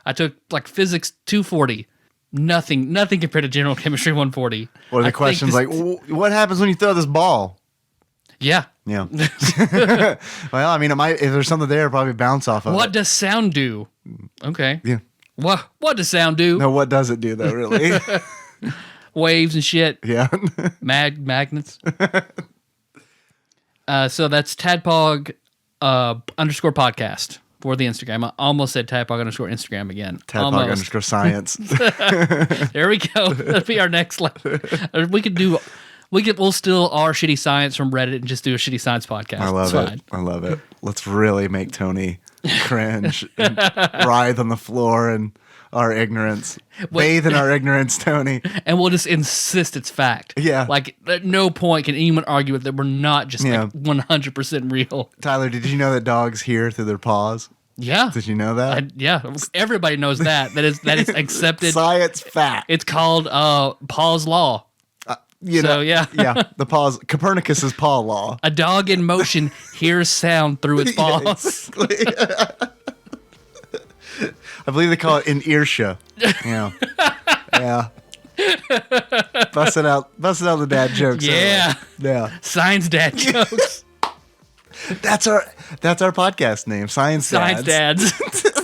I took like physics 240. Nothing compared to general chemistry 140. What are the questions like, what happens when you throw this ball? Yeah. Yeah. Well, I mean, if there's something there, it'll probably bounce off of What it. does sound do? Okay. Yeah. What does sound do? No, what does it do, though, really? Waves and shit. Yeah. Magnets. So that's Tadpog _ podcast for the Instagram. I almost said Tadpog _ Instagram again. Tadpog _ science. There we go. That'll be our next level. We'll steal our shitty science from Reddit and just do a shitty science podcast. I love it. I love it. Let's really make Tony cringe and writhe on the floor in our ignorance. Bathe in our ignorance, Tony. And we'll just insist it's fact. Yeah. Like, at no point can anyone argue with that we're not just like 100% real. Tyler, did you know that dogs hear through their paws? Yeah. Did you know that? Yeah. Everybody knows that. That is accepted. Science fact. It's called Paul's Law. Yeah. Yeah, the paws. Copernicus's paw law. A dog in motion hears sound through its Yeah, paws. exactly. I believe they call it an earshot. Yeah. Yeah. Busting out the dad jokes. Yeah. Yeah. Science dad jokes. That's our podcast name, Science Dads. Science dads.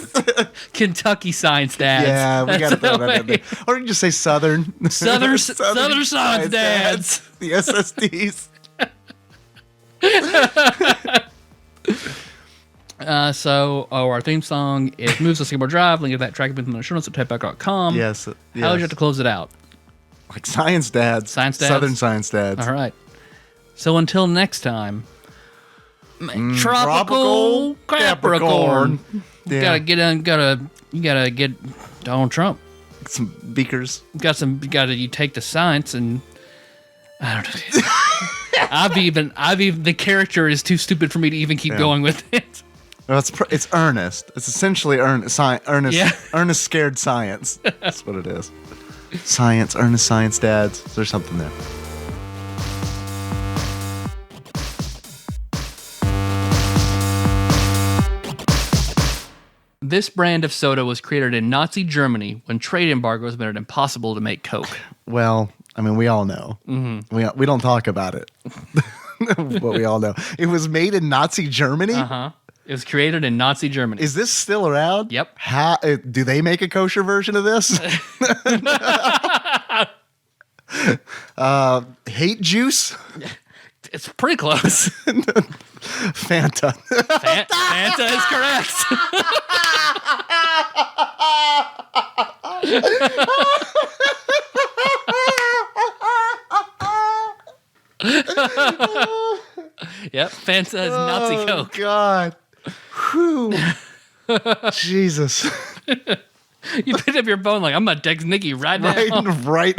Kentucky science dads. Yeah, we got to That's throw the that in there. way. Or you can just say Southern Southern science dads. The SSDs. Our theme song is Moves to Seymour Drive. Link to that track in the show notes at TADPOG.com. Yes. How would you have to close it out? Like Science Dads. Science dads? Southern Science Dads. All right. So until next time, tropical Capricorn. Yeah. You gotta get Donald Trump. Some beakers. You take the science and I don't know. the character is too stupid for me to even keep going with it. No, it's earnest. It's essentially earnest. Yeah. Earnest scared science. That's what it is. Science, earnest science dads. There's something there. This brand of soda was created in Nazi Germany when trade embargoes made it impossible to make Coke. Well, I mean, we all know. Mm-hmm. We don't talk about it, but we all know. It was made in Nazi Germany? Uh-huh. It was created in Nazi Germany. Is this still around? Yep. How do they make a kosher version of this? Hate juice? It's pretty close. Fanta. Fanta is correct. Yep, Fanta is Nazi Coke. God. Whew. Jesus. You picked up your phone like, I'm going to text Nikki right now. Right.